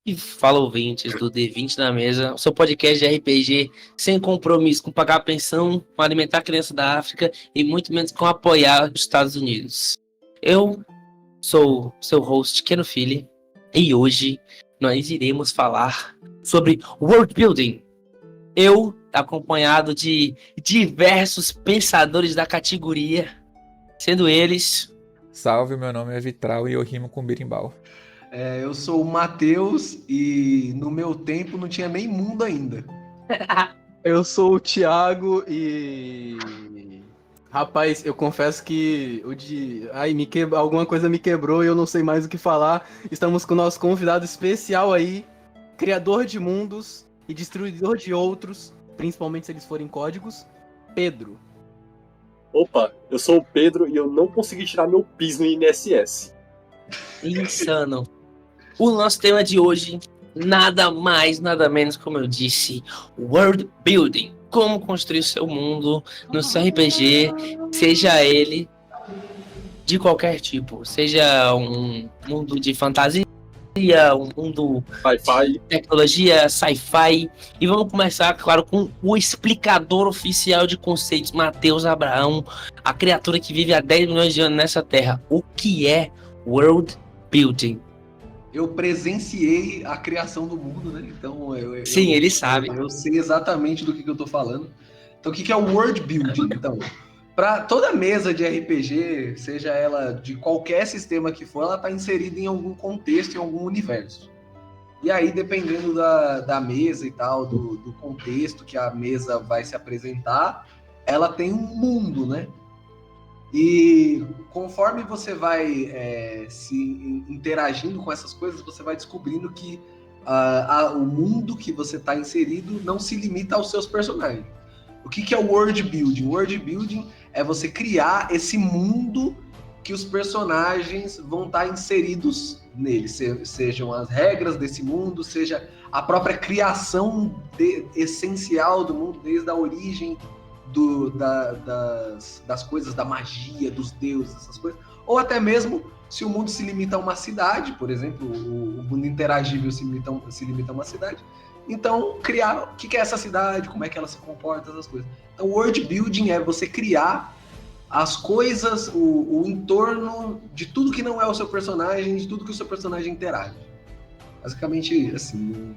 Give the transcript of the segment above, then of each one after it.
E fala ouvintes do D20 na mesa, o seu podcast de RPG sem compromisso com pagar pensão, com alimentar a criança da África e muito menos com apoiar os Estados Unidos. Eu sou seu host, Keno Fili, e hoje nós iremos falar sobre world building. Eu, acompanhado de diversos pensadores da categoria, sendo eles... Salve, meu nome é Vitral e eu rimo com birimbau. Eu sou o Matheus e no meu tempo não tinha nem mundo ainda. Eu sou o Thiago e... Rapaz, eu confesso que alguma coisa me quebrou e eu não sei mais o que falar. Estamos com o nosso convidado especial aí, criador de mundos e destruidor de outros, principalmente se eles forem códigos, Pedro. Opa, eu sou o Pedro e eu não consegui tirar meu PIS no INSS. Insano. O nosso tema de hoje, nada mais, nada menos, como eu disse, world building. Como construir o seu mundo no seu RPG, seja ele de qualquer tipo. Seja um mundo de fantasia, um mundo Sci-fi. de tecnologia, sci-fi. E vamos começar, claro, com o explicador oficial de conceitos, Matheus Abraão, a criatura que vive há 10 milhões de anos nessa terra. O que é world building? Eu presenciei a criação do mundo, né? Então Sim, ele sabe. Eu sei exatamente do que eu tô falando. Então, o que é o world building? Então, para toda mesa de RPG, seja ela de qualquer sistema que for, ela está inserida em algum contexto, em algum universo. E aí, dependendo da mesa e tal, do contexto que a mesa vai se apresentar, ela tem um mundo, né? E conforme você vai se interagindo com essas coisas, você vai descobrindo que o mundo que você está inserido não se limita aos seus personagens. O que é o world building? O world building é você criar esse mundo que os personagens vão estar inseridos nele, sejam as regras desse mundo, seja a própria criação essencial do mundo, desde a origem das coisas, da magia, dos deuses, essas coisas, ou até mesmo se o mundo se limita a uma cidade, por exemplo, o mundo interagível se limita a uma cidade, então criar o que é essa cidade, como é que ela se comporta, essas coisas. Então world building é você criar as coisas, o entorno de tudo que não é o seu personagem, de tudo que o seu personagem interage. Basicamente, assim,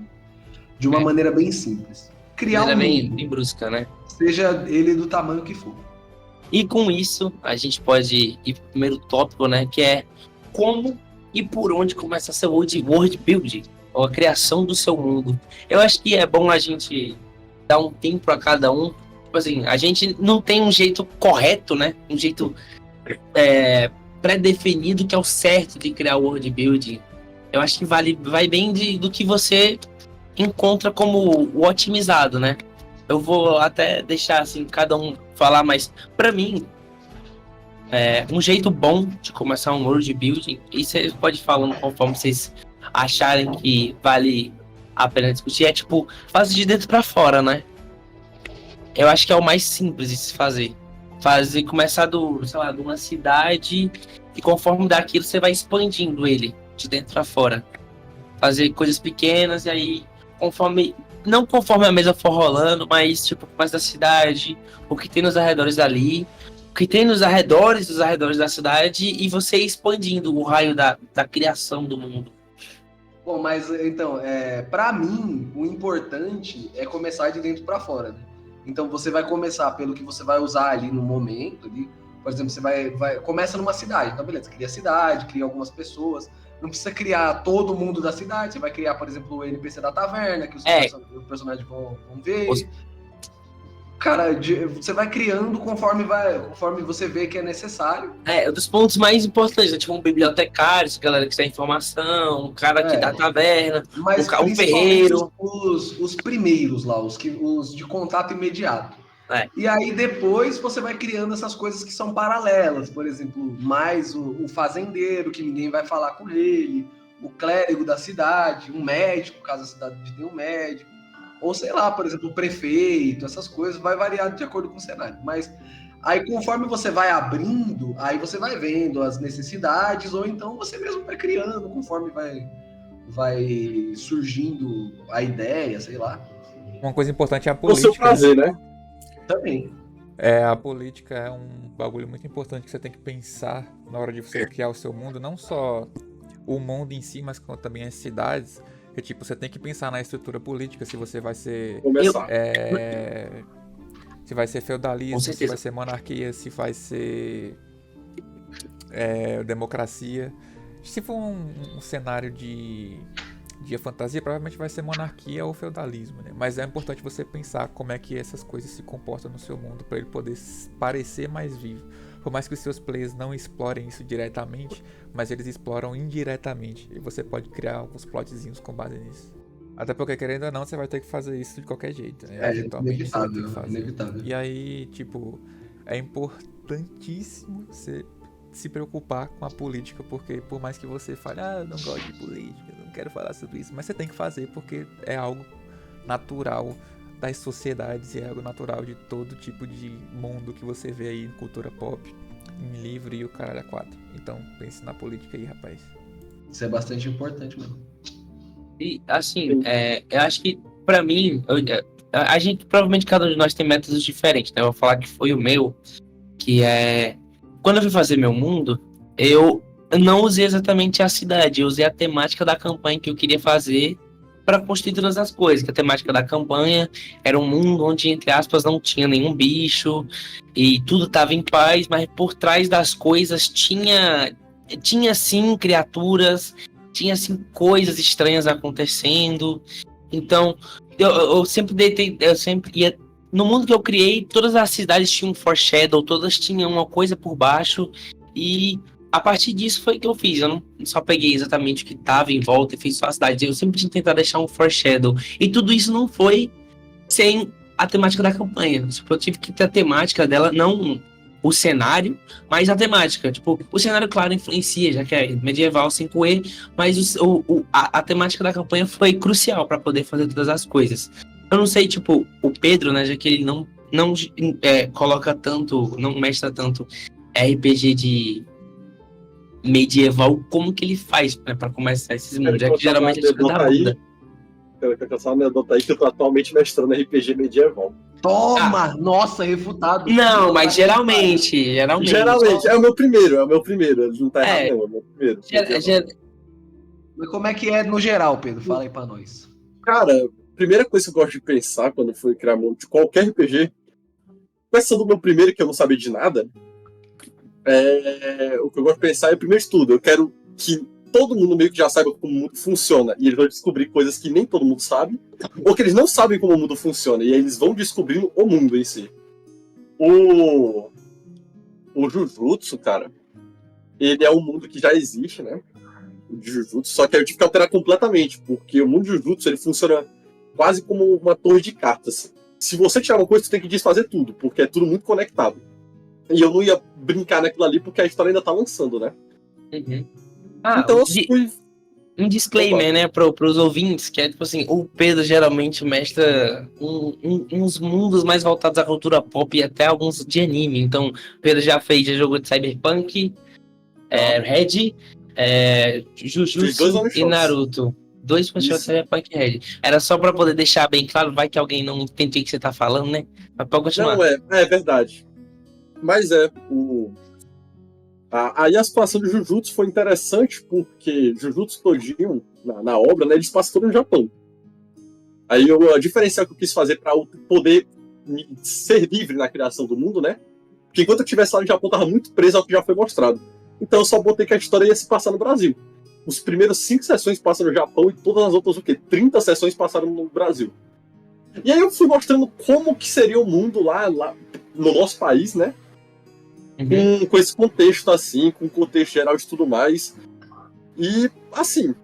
de uma maneira bem simples. Criar um mundo, bem brusca, né? seja ele do tamanho que for. E com isso, a gente pode ir pro primeiro tópico, né? Que é como e por onde começa a ser world building, ou a criação do seu mundo. Eu acho que é bom a gente dar um tempo a cada um. Tipo assim, a gente não tem um jeito correto, né? Um jeito pré-definido que é o certo de criar world building. Eu acho que vai bem do que você encontra como o otimizado, né? Eu vou até deixar assim cada um falar, mas para mim um jeito bom de começar um world building, e vocês podem ir falando conforme vocês acharem que vale a pena discutir, é tipo fazer de dentro para fora, né? Eu acho que é o mais simples de se fazer. Começar de uma cidade, e conforme daquilo você vai expandindo ele de dentro para fora. Fazer coisas pequenas e aí não conforme a mesa for rolando, mas tipo, mais da cidade, o que tem nos arredores dali, o que tem nos arredores dos arredores da cidade, e você expandindo o raio da criação do mundo. Bom, mas então, para mim, o importante é começar de dentro para fora, né? Então você vai começar pelo que você vai usar ali no momento, ali. Por exemplo, você começa numa cidade, então beleza, cria a cidade, cria algumas pessoas. Não precisa criar todo mundo da cidade, você vai criar, por exemplo, o NPC da taverna, que os personagens vão ver. Cara, você vai criando conforme você vê que é necessário. Dos pontos mais importantes, né? Tipo um bibliotecário, se a galera quiser informação, um cara que dá taverna, um ferreiro. Os primeiros lá, os de contato imediato. E aí depois você vai criando essas coisas que são paralelas, por exemplo, mais o fazendeiro, que ninguém vai falar com ele, o clérigo da cidade, um médico, caso a cidade tenha um médico, ou sei lá, por exemplo, o prefeito, essas coisas, vai variar de acordo com o cenário. Mas aí conforme você vai abrindo, aí você vai vendo as necessidades, ou então você mesmo vai criando conforme vai surgindo a ideia, sei lá. Uma coisa importante é a O seu política. prazer, né? Também. A política é um bagulho muito importante que você tem que pensar na hora de você criar o seu mundo, não só o mundo em si, mas como também as cidades. Que, tipo, você tem que pensar na estrutura política, se você vai ser Começar. se vai ser Com feudalismo, se certeza. vai ser monarquia, se vai ser democracia. Se for um cenário de fantasia, provavelmente vai ser monarquia ou feudalismo, né? Mas é importante você pensar como é que essas coisas se comportam no seu mundo para ele poder parecer mais vivo. Por mais que os seus players não explorem isso diretamente, mas eles exploram indiretamente. E você pode criar alguns plotzinhos com base nisso. Até porque, querendo ou não, você vai ter que fazer isso de qualquer jeito, né? Eventualmente você vai ter que fazer. Inevitável. E aí, tipo, é importantíssimo você se preocupar com a política, porque por mais que você fale, eu não gosto de política, não quero falar sobre isso, mas você tem que fazer porque é algo natural das sociedades e é algo natural de todo tipo de mundo que você vê aí em cultura pop, em livro e o caralho a 4. Então pense na política aí, rapaz. Isso é bastante importante, mano. E, assim, eu acho que, pra mim, a gente, provavelmente cada um de nós tem métodos diferentes, né? Eu vou falar que foi o meu, que é... Quando eu fui fazer meu mundo, eu não usei exatamente a cidade, eu usei a temática da campanha que eu queria fazer para construir todas as coisas. Que a temática da campanha era um mundo onde, entre aspas, não tinha nenhum bicho e tudo estava em paz, mas por trás das coisas tinha sim criaturas, tinha sim coisas estranhas acontecendo. Então, eu sempre ia. No mundo que eu criei, todas as cidades tinham um foreshadow, todas tinham uma coisa por baixo, e a partir disso foi que eu fiz. Eu não só peguei exatamente o que estava em volta e fiz só a cidade. Eu sempre tinha tentado deixar um foreshadow. E tudo isso não foi sem a temática da campanha. Eu tive que ter a temática dela, não o cenário, mas a temática. Tipo, o cenário, claro, influencia, já que é medieval 5E, mas a temática da campanha foi crucial para poder fazer todas as coisas. Eu não sei, tipo, o Pedro, né, já que ele não coloca tanto, não mestra tanto RPG de medieval, como que ele faz, né, pra começar esses mundos? Já que geralmente ele fica da onda. Quero caçar uma anedota aí que eu tô atualmente mestrando RPG medieval. Toma! Nossa, refutado. Não, mas geralmente. Geralmente, é o meu primeiro. Ele não tá errado, não, é o meu primeiro. Mas como é que é no geral, Pedro? Fala aí pra nós. Cara, primeira coisa que eu gosto de pensar quando fui criar mundo de qualquer RPG, começando do meu primeiro, que eu não sabia de nada, o que eu gosto de pensar é o primeiro estudo. Eu quero que todo mundo meio que já saiba como o mundo funciona, e eles vão descobrir coisas que nem todo mundo sabe, ou que eles não sabem como o mundo funciona, e aí eles vão descobrindo o mundo em si. O Jujutsu, cara, ele é um mundo que já existe, né? O de Jujutsu, só que aí eu tive que alterar completamente, porque o mundo de Jujutsu, ele funciona quase como uma torre de cartas. Se você tirar uma coisa, você tem que desfazer tudo, porque é tudo muito conectado. E eu não ia brincar naquilo ali, porque a história ainda tá lançando, né? Uhum. Então eu fui... Um disclaimer, né, pros ouvintes, que é tipo assim, o Pedro geralmente mestra uns mundos mais voltados à cultura pop e até alguns de anime. Então, o Pedro já jogou de Cyberpunk, Red, Jujutsu e Naruto. 2 pessoas de Cyberpunk e Red. Era só pra poder deixar bem claro, vai que alguém não entende o que você tá falando, né? Mas pode continuar. Não, é verdade. Mas aí a situação de Jujutsu foi interessante porque Jujutsu todinho, na obra, né, eles passam todo no Japão. Aí a diferencial que eu quis fazer para poder ser livre na criação do mundo, né? Porque enquanto eu estivesse lá no Japão, tava muito preso ao que já foi mostrado. Então eu só botei que a história ia se passar no Brasil. Os primeiros 5 sessões passam no Japão e todas as outras, 30 sessões passaram no Brasil. E aí eu fui mostrando como que seria o mundo lá no nosso país, né? Com esse contexto assim, com o contexto geral de tudo mais. E, assim,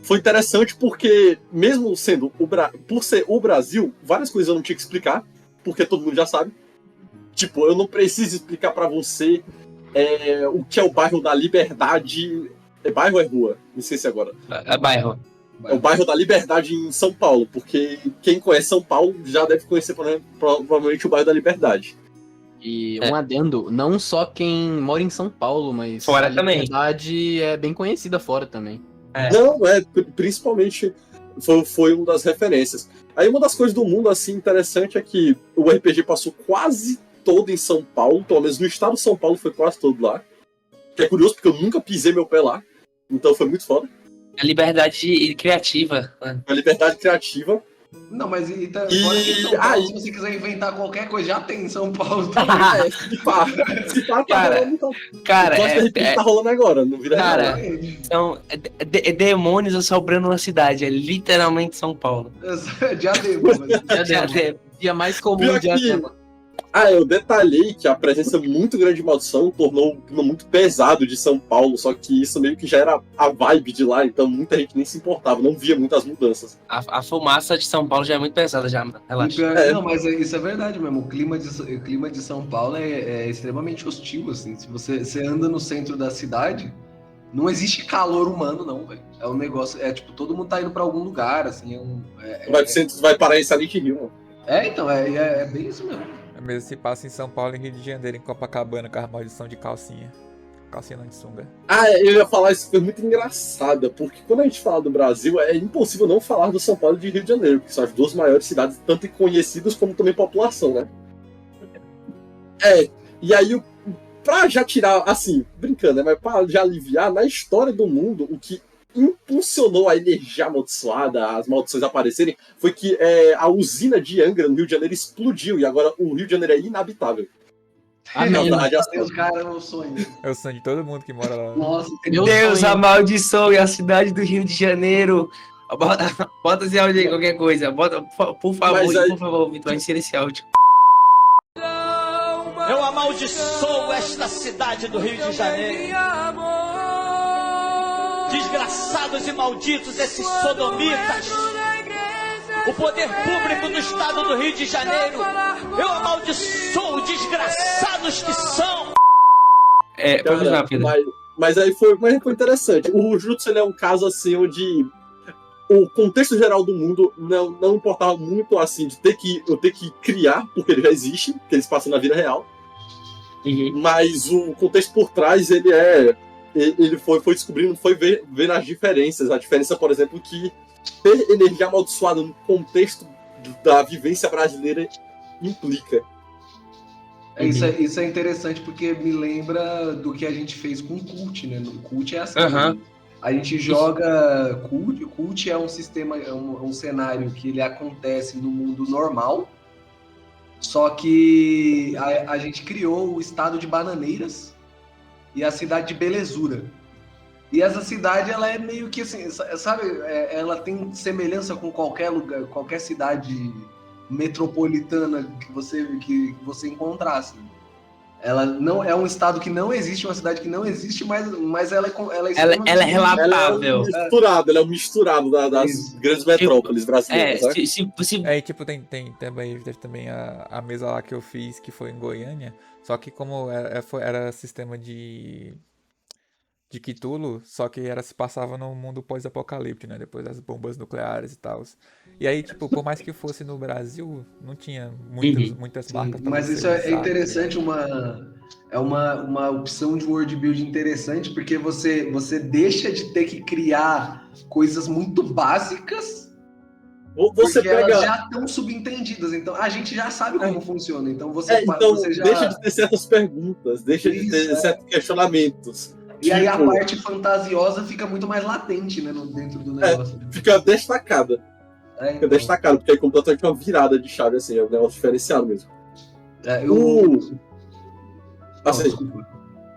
foi interessante porque, mesmo sendo por ser o Brasil, várias coisas eu não tinha que explicar, porque todo mundo já sabe. Tipo, eu não preciso explicar pra você o que é o bairro da Liberdade. É bairro ou é rua? Não sei se agora. É bairro. É o bairro da Liberdade em São Paulo, porque quem conhece São Paulo já deve conhecer provavelmente o bairro da Liberdade. E um adendo, não só quem mora em São Paulo, mas fora a também. Liberdade é bem conhecida fora também. Não, principalmente foi uma das referências. Aí uma das coisas do mundo, assim, interessante é que o RPG passou quase todo em São Paulo, pelo menos no estado de São Paulo foi quase todo lá. Que é curioso, porque eu nunca pisei meu pé lá. Então foi muito foda. A liberdade criativa. Né? A liberdade criativa. Não, mas fora que em São Paulo, se você quiser inventar qualquer coisa, já tem em São Paulo também. Se pá, tá Cara, rolando, então. Cara, Tá rolando agora, não vira Cara, real. são demônios assobrando uma cidade. É literalmente São Paulo. Diadema, mas... Diadema. Dia mais comum Pior de Diadema. Eu detalhei que a presença muito grande de maldição tornou o clima muito pesado de São Paulo, só que isso meio que já era a vibe de lá, então muita gente nem se importava, não via muitas mudanças. A fumaça de São Paulo já é muito pesada, já, mano. Relaxa. Não, mas isso é verdade mesmo. O clima de São Paulo é extremamente hostil, assim. Se você anda no centro da cidade, não existe calor humano, não, velho. É um negócio, tipo, todo mundo tá indo pra algum lugar, assim. Vai parar em Silent Hill, mano. Então, é bem isso mesmo. É mesmo se passa em São Paulo, em Rio de Janeiro, em Copacabana, com a maldição de calcinha. Calcinha não de sunga. Eu ia falar isso, foi muito engraçada, porque quando a gente fala do Brasil, é impossível não falar do São Paulo e de Rio de Janeiro, que são as duas maiores cidades, tanto conhecidas como também população, né? E aí, pra já tirar, assim, brincando, né? Mas pra já aliviar, na história do mundo, o que impulsionou a energia amaldiçoada, as maldições aparecerem, foi que a usina de Angra, no Rio de Janeiro, explodiu, e agora o Rio de Janeiro é inabitável. Os caras é um sonho. É o sonho de todo mundo que mora lá. Nossa, Deus amaldiçoe a cidade do Rio de Janeiro. Bota esse áudio aí, qualquer coisa. Bota, por favor, Vitor, insira esse áudio. Eu amaldiçoo esta cidade do Rio de Janeiro. Desgraçados e malditos esses sodomitas. O poder público do estado do Rio de Janeiro. Eu amaldiçoo desgraçados que são. Pode usar, Pedro. Mas aí foi interessante. O Jutsu, ele é um caso assim onde o contexto geral do mundo não importava muito assim de eu ter que criar, porque ele já existe, porque eles passam na vida real. Uhum. Mas o contexto por trás, ele foi descobrindo, foi vendo as diferenças. A diferença, por exemplo, que ter energia amaldiçoada no contexto da vivência brasileira implica. Isso é interessante porque me lembra do que a gente fez com o Cult, né? No Cult é assim. Uhum. A gente joga Cult. Cult é um sistema, um cenário que ele acontece no mundo normal. Só que a gente criou o estado de Bananeiras e a cidade de Belezura. E essa cidade, ela é meio que assim, sabe? Ela tem semelhança com qualquer lugar, qualquer cidade metropolitana que você encontrasse. Ela não é um estado que não existe, uma cidade que não existe, mas ela é relatável. Ela é um misturado das grandes metrópoles brasileiras. Teve também a mesa lá que eu fiz, que foi em Goiânia, só que como era sistema de Cthulhu, só que se passava no mundo pós-apocalíptico, né? Depois das bombas nucleares e tal. E aí, tipo, por mais que fosse no Brasil, não tinha muitas marcas. Mas isso é interessante, uma opção de world build interessante, porque você deixa de ter que criar coisas muito básicas, porque elas já estão subentendidas. Então, a gente já sabe como funciona. Então, você já... deixa de ter certas perguntas, deixa de ter certos questionamentos. E aí a parte fantasiosa fica muito mais latente, né, dentro do negócio. Fica destacada. Fica destacado, porque é completamente uma virada de chave, assim, é um negócio diferenciado mesmo.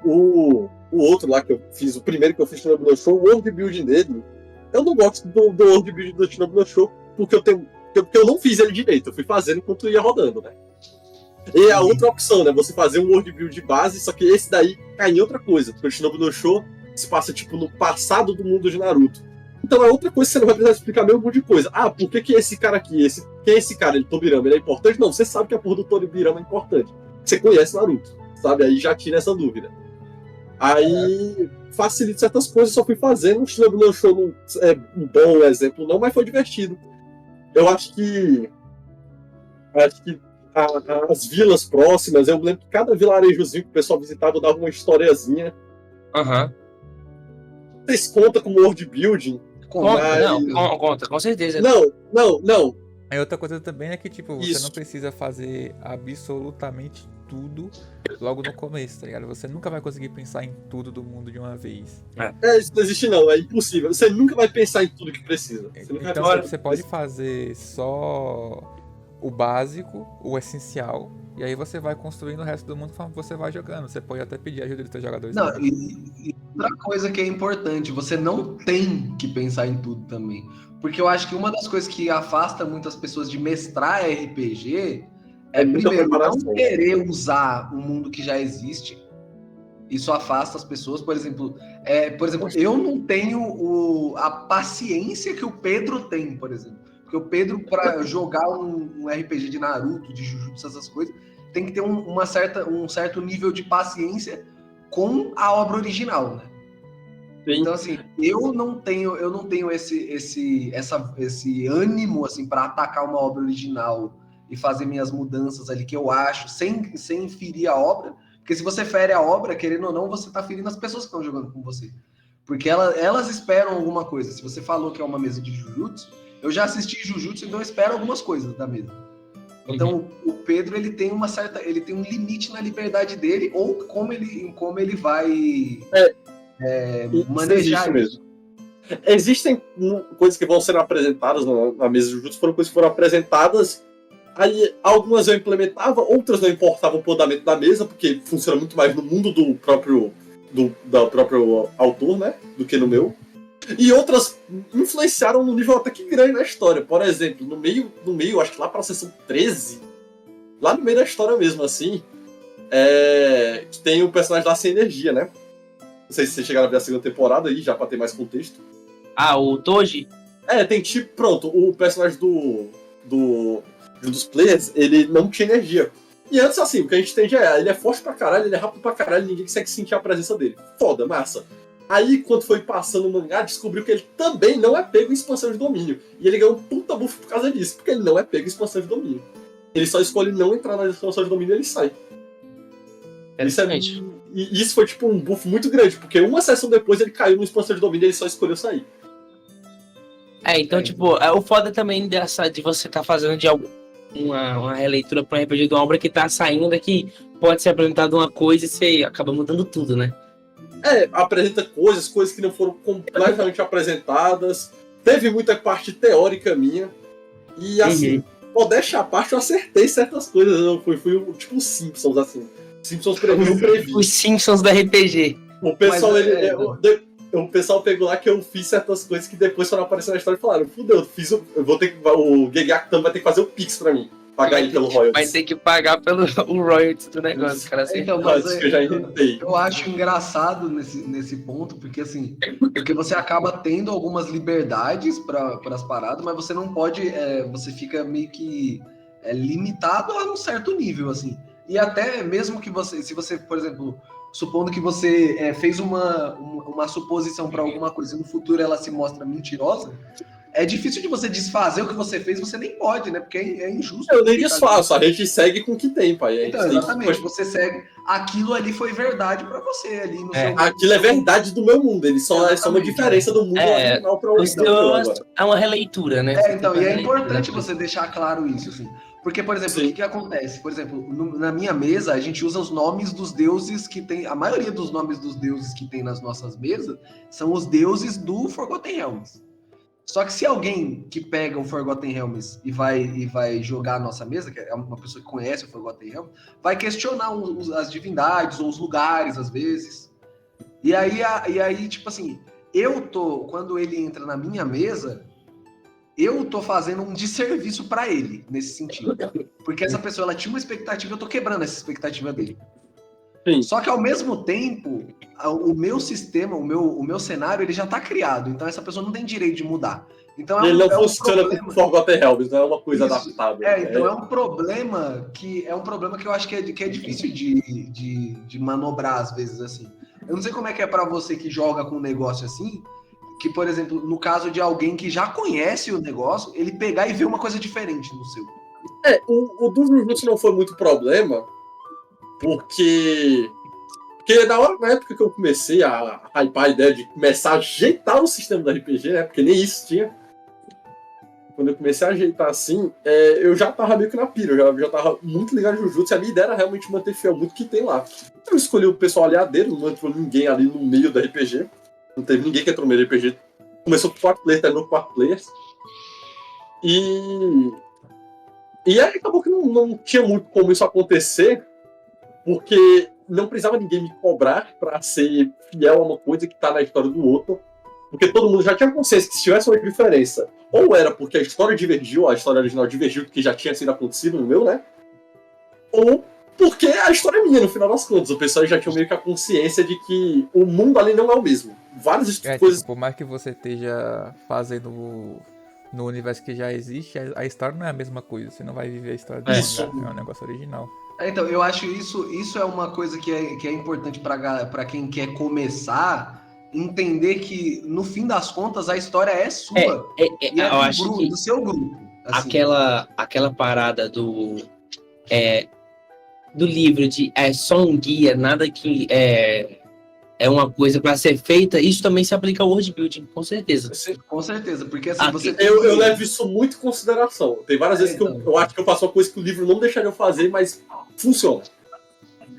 O outro lá que eu fiz, o primeiro que eu fiz no Shinobu no Show, o world building dele, eu não gosto do world building do Shinobu no Show, porque eu não fiz ele direito, eu fui fazendo enquanto ia rodando, né? E a outra opção, né? Você fazer um world build de base, só que esse daí cai em outra coisa. Porque o Shinobu no Show se passa, tipo, no passado do mundo de Naruto. Então é outra coisa que você não vai precisar explicar meio um monte de coisa. Por que esse cara aqui, quem é esse cara? Ele, Tobirama, ele é importante? Não, você sabe que a porra do Tobirama é importante. Você conhece Naruto, sabe? Aí já tira essa dúvida. Aí facilita certas coisas, só fui fazendo. O Shinobu no Show não é um bom exemplo, não, mas foi divertido. Eu acho que as vilas próximas, eu lembro que cada vilarejozinho que o pessoal visitava dava uma historiazinha. Aham. Vocês contam como world building? Conta, com certeza. Não. Aí outra coisa também é que, tipo, você Isso. não precisa fazer absolutamente tudo logo no começo, tá ligado? Você nunca vai conseguir pensar em tudo do mundo de uma vez. Isso não existe não, é impossível. Você nunca vai pensar em tudo que precisa. Você nunca vai Então pensar em você tudo que pode precisa. fazer só o básico, o essencial, e aí você vai construindo o resto do mundo conforme você vai jogando. Você pode até pedir ajuda dos seus jogadores. Não, também. e outra coisa que é importante, você não tem que pensar em tudo também. Porque eu acho que uma das coisas que afasta muitas pessoas de mestrar RPG é, muita primeiro, não preparação. querer usar um mundo que já existe. Isso afasta as pessoas. Por exemplo, eu não tenho a paciência que o Pedro tem, por exemplo. Porque o Pedro, para jogar um RPG de Naruto, de Jujutsu, essas coisas, tem que ter um certo nível de paciência com a obra original, né? Sim. Então, assim, eu não tenho esse ânimo, assim, para atacar uma obra original e fazer minhas mudanças ali que eu acho, sem ferir a obra. Porque se você fere a obra, querendo ou não, você tá ferindo as pessoas que estão jogando com você. Porque elas esperam alguma coisa. Se você falou que é uma mesa de Jujutsu, eu já assisti Jujutsu, então eu espero algumas coisas da mesa. Então, o Pedro, ele tem um limite na liberdade dele, ou como ele vai manejar Existe mesmo. Existem coisas que vão ser apresentadas na mesa de Jujutsu, foram coisas que foram apresentadas, aí algumas eu implementava, outras não importavam o fundamento da mesa, porque funciona muito mais no mundo do próprio autor, né, do que no meu. E outras influenciaram no nível até que grande na história. Por exemplo, no meio, acho que lá pra sessão 13, lá no meio da história mesmo, assim, que tem o personagem lá sem energia, né? Não sei se vocês chegaram a ver a segunda temporada aí, já pra ter mais contexto. O Toji? Tem tipo, pronto, o personagem dos players, ele não tinha energia. E antes, assim, o que a gente entende ele é forte pra caralho, ele é rápido pra caralho, ninguém consegue sentir a presença dele. Foda, massa. Aí, quando foi passando o mangá, descobriu que ele também não é pego em expansão de domínio. E ele ganhou um puta buff por causa disso, porque ele não é pego em expansão de domínio. Ele só escolhe não entrar na expansão de domínio e ele sai. Isso foi tipo um buff muito grande, porque uma sessão depois ele caiu no expansão de domínio e ele só escolheu sair. Então, tipo, o foda também de você tá fazendo de uma releitura pra um RPG de uma obra que tá saindo, que pode ser apresentada uma coisa e você acaba mudando tudo, né? Apresenta coisas que não foram completamente apresentadas. Teve muita parte teórica minha. E assim, modéstia à parte, eu acertei certas coisas. Eu fui tipo os Simpsons, assim. Simpsons previ. Os Simpsons da RPG. O pessoal, o pessoal pegou lá que eu fiz certas coisas que depois foram aparecer na história e falaram: fudeu, o Gegaktan vai ter que fazer o Pix pra mim. Pagar ele pelo royalties. Vai ter que pagar pelo o royalties do negócio, cara. Assim. Então, mas que eu já inventei. Eu acho engraçado nesse ponto, porque assim, porque você acaba tendo algumas liberdades para as paradas, mas você não pode, você fica meio que limitado a um certo nível, assim. E até mesmo que se você, por exemplo, supondo que você fez uma suposição para alguma coisa e no futuro ela se mostra mentirosa, é difícil de você desfazer o que você fez, você nem pode, né? Porque é injusto. Eu nem desfaço, a gente segue com o que tem, pai. Então, exatamente, você segue. Aquilo ali foi verdade pra você ali no seu. Aquilo é verdade do meu mundo, ele só é uma diferença do mundo original para o seu. É uma releitura, né? Então, e é importante você deixar claro isso, assim. Porque, por exemplo, o que acontece? Por exemplo, na minha mesa, a gente usa os nomes dos deuses que tem. A maioria dos nomes dos deuses que tem nas nossas mesas são os deuses do Forgotten Realms. Só que se alguém que pega o Forgotten Realms e vai jogar a nossa mesa, que é uma pessoa que conhece o Forgotten Realms, vai questionar as divindades ou os lugares, às vezes. E aí, tipo assim, quando ele entra na minha mesa, eu tô fazendo um desserviço para ele, nesse sentido. Porque essa pessoa, ela tinha uma expectativa, eu tô quebrando essa expectativa dele. Sim. Só que ao mesmo tempo, o meu sistema, o meu cenário, ele já tá criado. Então essa pessoa não tem direito de mudar. Então ele não funciona com Forgotten Realms, não é uma coisa adaptável. Então é um problema que eu acho que é difícil de manobrar às vezes assim. Eu não sei como é que é para você que joga com um negócio assim, que, por exemplo, no caso de alguém que já conhece o negócio, ele pegar e ver uma coisa diferente no seu. O do Jujutsu não foi muito problema, porque Porque na época que eu comecei a hypar a ideia de começar a ajeitar o sistema do RPG, né? Porque nem isso tinha. Quando eu comecei a ajeitar assim, eu já tava meio que na pira, eu já tava muito ligado em Jujutsu, e a minha ideia era realmente manter fiel muito que tem lá. Eu escolhi o pessoal aliadeiro, não entrou ninguém ali no meio do RPG. Não teve ninguém que entrou no meio do RPG. Começou com 4 players, terminou com 4 players. E aí acabou que não tinha muito como isso acontecer, porque não precisava ninguém me cobrar pra ser fiel a uma coisa que tá na história do outro. Porque todo mundo já tinha consciência que se tivesse uma diferença, ou era porque a história divergiu, a história original divergiu do que já tinha sido acontecido no meu, né? Ou porque a história é minha, no final das contas. O pessoal já tinha meio que a consciência de que o mundo ali não é o mesmo. Várias coisas... Por mais que você esteja fazendo no universo que já existe, a história não é a mesma coisa. Você não vai viver a história do Isso. mangá, é um negócio original. Então, eu acho isso é uma coisa que é importante para quem quer começar, entender que, no fim das contas, a história é sua. E eu acho que do seu grupo. Assim. aquela parada do livro de só um guia, nada que é uma coisa para ser feita, isso também se aplica ao world building, com certeza. Com certeza, porque assim, você Eu levo isso muito em consideração. Tem várias vezes que eu acho que eu faço uma coisa que o livro não deixaria eu fazer, mas funciona.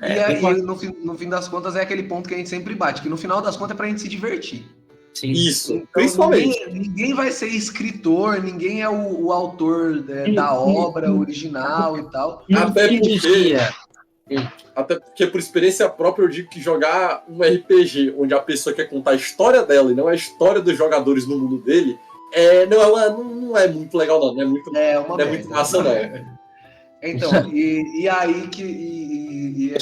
E no fim das contas é aquele ponto que a gente sempre bate, que no final das contas é pra gente se divertir. Sim. Isso, Então, principalmente. Ninguém vai ser escritor, ninguém é o autor da obra original e tal. Até porque, por experiência própria, eu digo que jogar um RPG onde a pessoa quer contar a história dela e não a história dos jogadores no mundo dele, não é muito legal, não. Não é muito massa, não. Então, e aí que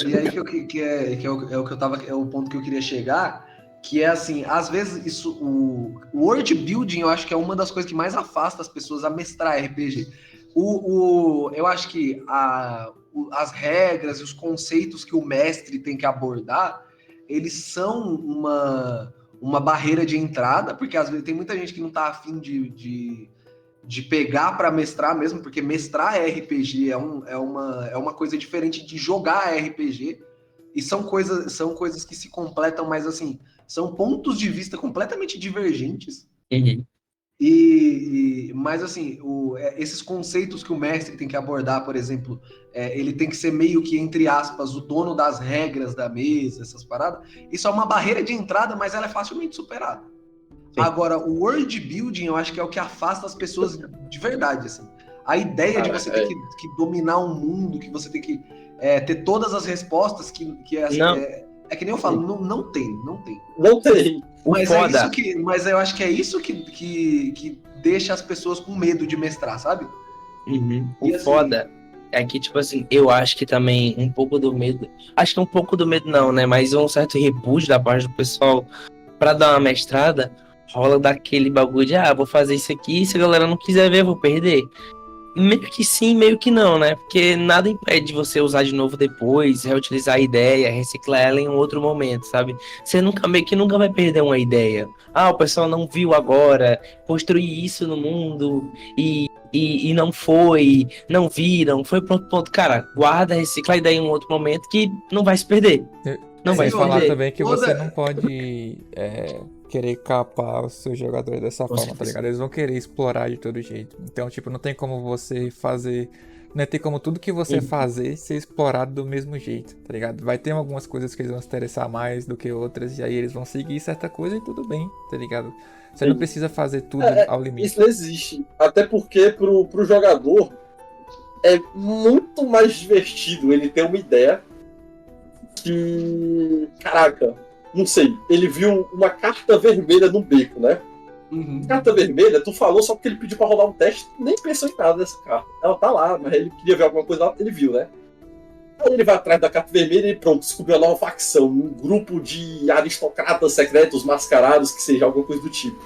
é o ponto que eu queria chegar, que é assim, às vezes o world building eu acho que é uma das coisas que mais afasta as pessoas a mestrar RPG. Eu acho que as regras e os conceitos que o mestre tem que abordar, eles são uma barreira de entrada, porque às vezes tem muita gente que não tá afim de pegar para mestrar mesmo, porque mestrar RPG é uma coisa diferente de jogar RPG, e são coisas que se completam, mas assim, são pontos de vista completamente divergentes. Uhum. Mas assim, esses conceitos que o mestre tem que abordar, por exemplo, ele tem que ser meio que, entre aspas, o dono das regras da mesa, essas paradas, isso é uma barreira de entrada, mas ela é facilmente superada. Sim. Agora, o world building, eu acho que é o que afasta as pessoas de verdade, assim. A ideia de você ter que dominar um mundo, que você tem que ter todas as respostas, que assim, é que nem eu falo, não tem. Não tem. Mas eu acho que é isso que deixa as pessoas com medo de mestrar, sabe? Uhum. Foda é que, tipo assim, eu acho que também um pouco do medo... Acho que um pouco do medo não, né? Mas um certo repúdio da parte do pessoal pra dar uma mestrada, rola daquele bagulho de, vou fazer isso aqui, se a galera não quiser ver, eu vou perder. Meio que sim, meio que não, né? Porque nada impede você usar de novo depois, reutilizar a ideia, reciclar ela em um outro momento, sabe? Você meio que nunca vai perder uma ideia. O pessoal não viu agora, construir isso no mundo e não viram, foi ponto. Cara, guarda, recicla a ideia em um outro momento que não vai se perder. Não vai falar também que você não pode querer capar os seus jogadores dessa forma, tá ligado? Eles vão querer explorar de todo jeito. Então, tipo, não tem como você fazer... Não tem como tudo que você fazer ser explorado do mesmo jeito, tá ligado? Vai ter algumas coisas que eles vão se interessar mais do que outras, e aí eles vão seguir certa coisa e tudo bem, tá ligado? Você não precisa fazer tudo ao limite. Isso não existe. Até porque pro jogador é muito mais divertido ele ter uma ideia que... Caraca, não sei. Ele viu uma carta vermelha no beco, né? Uhum. Carta vermelha, tu falou só porque ele pediu pra rodar um teste, nem pensou em nada dessa carta. Ela tá lá, mas ele queria ver alguma coisa lá, ele viu, né? Aí ele vai atrás da carta vermelha e pronto, descobriu uma nova facção, um grupo de aristocratas secretos mascarados, que seja alguma coisa do tipo.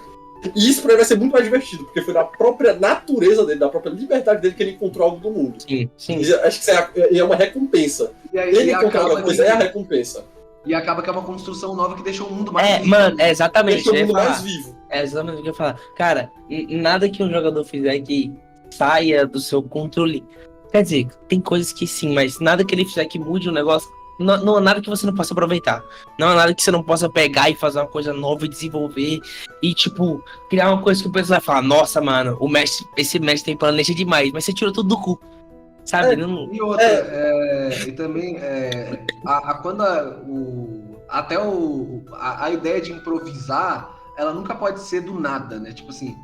E isso pra ele vai ser muito mais divertido, porque foi da própria natureza dele, da própria liberdade dele que ele encontrou algo do mundo. Sim. E acho que é uma recompensa. E aí, ele encontrar alguma coisa é a recompensa. E acaba que é uma construção nova que deixa o mundo mais vivo. Mano, exatamente. Deixa o mundo mais vivo. É exatamente o que eu ia falar. Cara, nada que um jogador fizer que saia do seu controle. Quer dizer, tem coisas que sim, mas nada que ele fizer que mude o negócio não há nada que você não possa aproveitar. Não há nada que você não possa pegar e fazer uma coisa nova e desenvolver. E, tipo, criar uma coisa que o pessoal vai falar, nossa, mano, esse mestre tem planeja demais, mas você tirou tudo do cu. Sabe? Não... E outra, e também, quando a ideia de improvisar, ela nunca pode ser do nada, né? Tipo assim,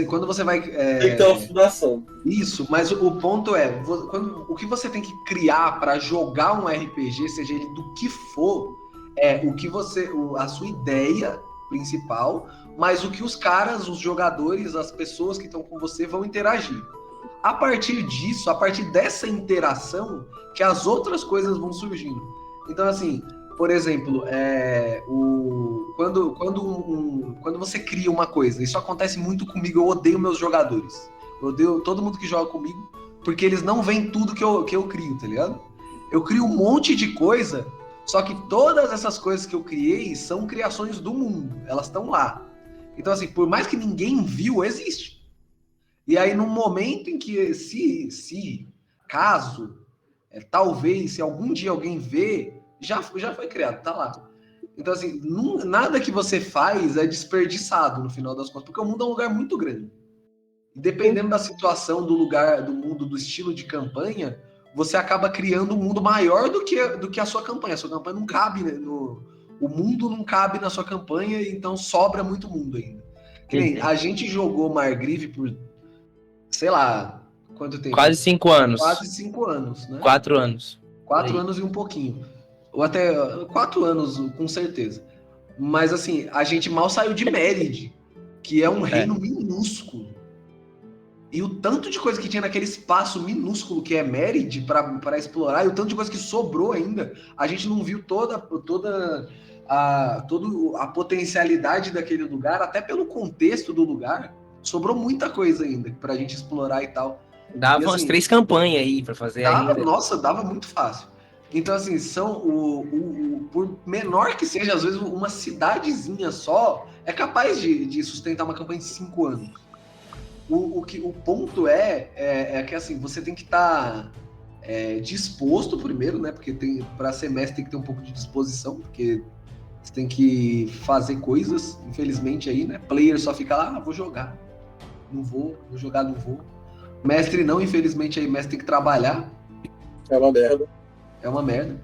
quando você vai... Tem que ter uma fundação. Isso, mas o ponto é, o que você tem que criar para jogar um RPG, seja ele do que for, é a sua ideia principal, mas o que os caras, os jogadores, as pessoas que estão com você vão interagir. A partir disso, a partir dessa interação, que as outras coisas vão surgindo. Então, assim, por exemplo, quando você cria uma coisa, isso acontece muito comigo, eu odeio meus jogadores. Eu odeio todo mundo que joga comigo, porque eles não veem tudo que eu crio, tá ligado? Eu crio um monte de coisa, só que todas essas coisas que eu criei são criações do mundo, elas estão lá. Então, assim, por mais que ninguém viu, existe. E aí, no momento em que, caso, talvez, se algum dia alguém vê, já foi criado, tá lá. Então, assim, nada que você faz é desperdiçado, no final das contas, porque o mundo é um lugar muito grande. E dependendo da situação, do lugar, do mundo, do estilo de campanha, você acaba criando um mundo maior do que a sua campanha. A sua campanha não cabe, né, o mundo não cabe na sua campanha, então sobra muito mundo ainda. Que nem, a gente jogou Margrive por... sei lá, quanto tempo? Quase 5 anos. Quase 5 anos, né? 4 anos. 4 anos e um pouquinho. Ou até 4 anos, com certeza. Mas, assim, a gente mal saiu de Méride, que é um reino minúsculo. E o tanto de coisa que tinha naquele espaço minúsculo que é Méride para explorar, e o tanto de coisa que sobrou ainda, a gente não viu toda a potencialidade daquele lugar, até pelo contexto do lugar. Sobrou muita coisa ainda pra gente explorar e tal. Dava umas 3 campanhas aí pra fazer ainda. Nossa, dava muito fácil. Então, assim, por menor que seja, às vezes uma cidadezinha só é capaz de sustentar uma campanha de 5 anos. O ponto é que, assim, você tem que estar disposto primeiro, né? Porque para ser mestre tem que ter um pouco de disposição, porque você tem que fazer coisas, infelizmente aí, né? Player só fica lá, vou jogar. Não vou jogar, não vou. Mestre não, infelizmente aí, mestre tem que trabalhar. É uma merda. É uma merda.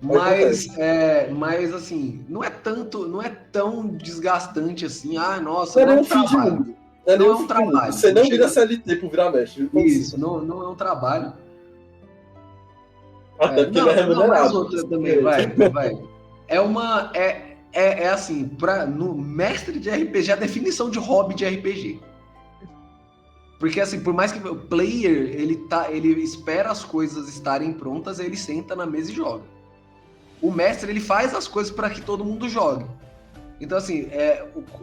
Mas assim, não é tão desgastante assim. Ah, nossa, não é um trabalho. Não é um trabalho. Você não vira CLT por virar mestre. Isso, não é um trabalho. Até porque ele é remunerado. Também, vai. É assim, no mestre de RPG, a definição de hobby de RPG. Porque, assim, por mais que o player, ele espera as coisas estarem prontas, ele senta na mesa e joga. O mestre, ele faz as coisas para que todo mundo jogue. Então, assim,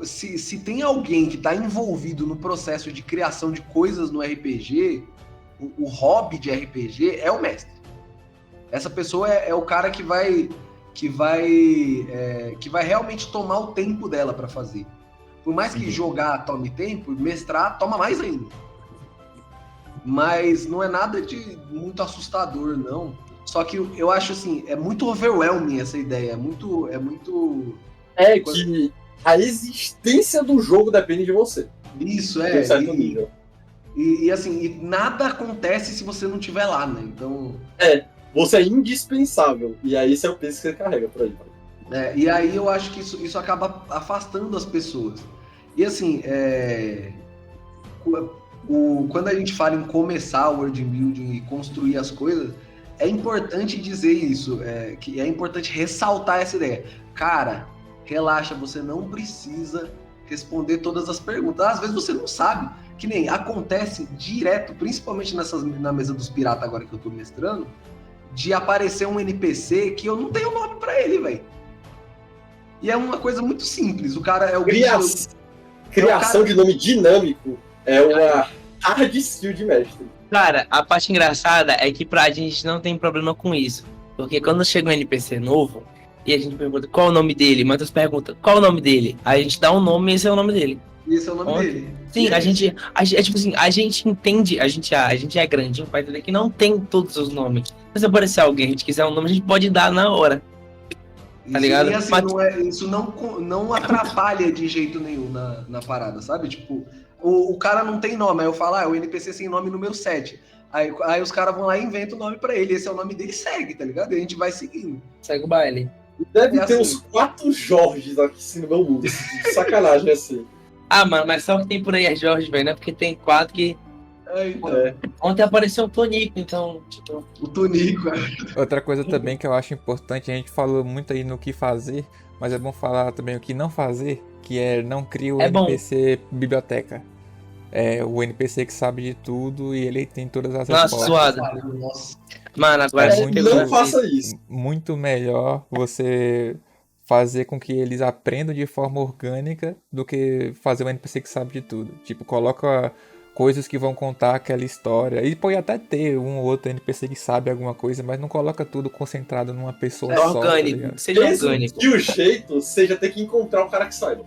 se tem alguém que está envolvido no processo de criação de coisas no RPG, o hobby de RPG é o mestre. Essa pessoa é o cara que vai realmente tomar o tempo dela para fazer. Por mais que jogar tome tempo, mestrar toma mais ainda. Mas não é nada de muito assustador, não. Só que eu acho, assim, é muito overwhelming essa ideia. É muito... que a existência do jogo depende de você. Isso, Em um certo nível. E assim, nada acontece se você não estiver lá, né? Então... Você é indispensável. E aí esse é o peso que você carrega por aí. E aí eu acho que isso acaba afastando as pessoas. E assim, quando a gente fala em começar o world building e construir as coisas, é importante dizer isso, que é importante ressaltar essa ideia. Cara, relaxa, você não precisa responder todas as perguntas. Às vezes você não sabe, que nem acontece direto, principalmente na mesa dos piratas agora que eu tô mestrando, de aparecer um NPC que eu não tenho nome pra ele, velho. E é uma coisa muito simples. O cara é o criação de nome dinâmico é uma hard skill de mestre. Cara, a parte engraçada é que pra gente não tem problema com isso. Porque quando chega um NPC novo e a gente pergunta qual é o nome dele, Matheus pergunta qual é o nome dele, aí a gente dá um nome e esse é o nome dele. Esse é o nome Ontem. dele. Sim, tipo assim, a gente entende, a gente é grandinho, vai entender que não tem todos os nomes. Se aparecer alguém, a gente quiser um nome, a gente pode dar na hora. Tá ligado? E assim, isso não atrapalha de jeito nenhum na parada, sabe? Tipo, o cara não tem nome, aí eu falo, o NPC sem nome número 7. Aí os caras vão lá e inventam o nome pra ele. Esse é o nome dele, segue, tá ligado? E a gente vai seguindo. Segue o baile. Deve É ter assim. uns 4 Jorges aqui no meu mundo. Sacanagem assim. Ah, mano, mas só que tem por aí é Jorge, velho, né? Porque tem 4 que. Então, Ontem apareceu o Tonico, então, tipo. o Tonico, Outra coisa também que eu acho importante, a gente falou muito aí no que fazer, mas é bom falar também o que não fazer, que é não cria o É bom. NPC biblioteca. É o NPC que sabe de tudo e ele tem todas as Nossa, respostas. suado. Nossa. Mano, agora É você muito- pegou Não no faça jeito. isso. Muito melhor você fazer com que eles aprendam de forma orgânica do que fazer um NPC que sabe de tudo. Tipo, coloca coisas que vão contar aquela história. E pode até ter um ou outro NPC que sabe alguma coisa, mas não coloca tudo concentrado numa pessoa só. Tá Orgânico, ligado? seja Mesmo orgânico. que o jeito seja ter que encontrar o cara que saiba.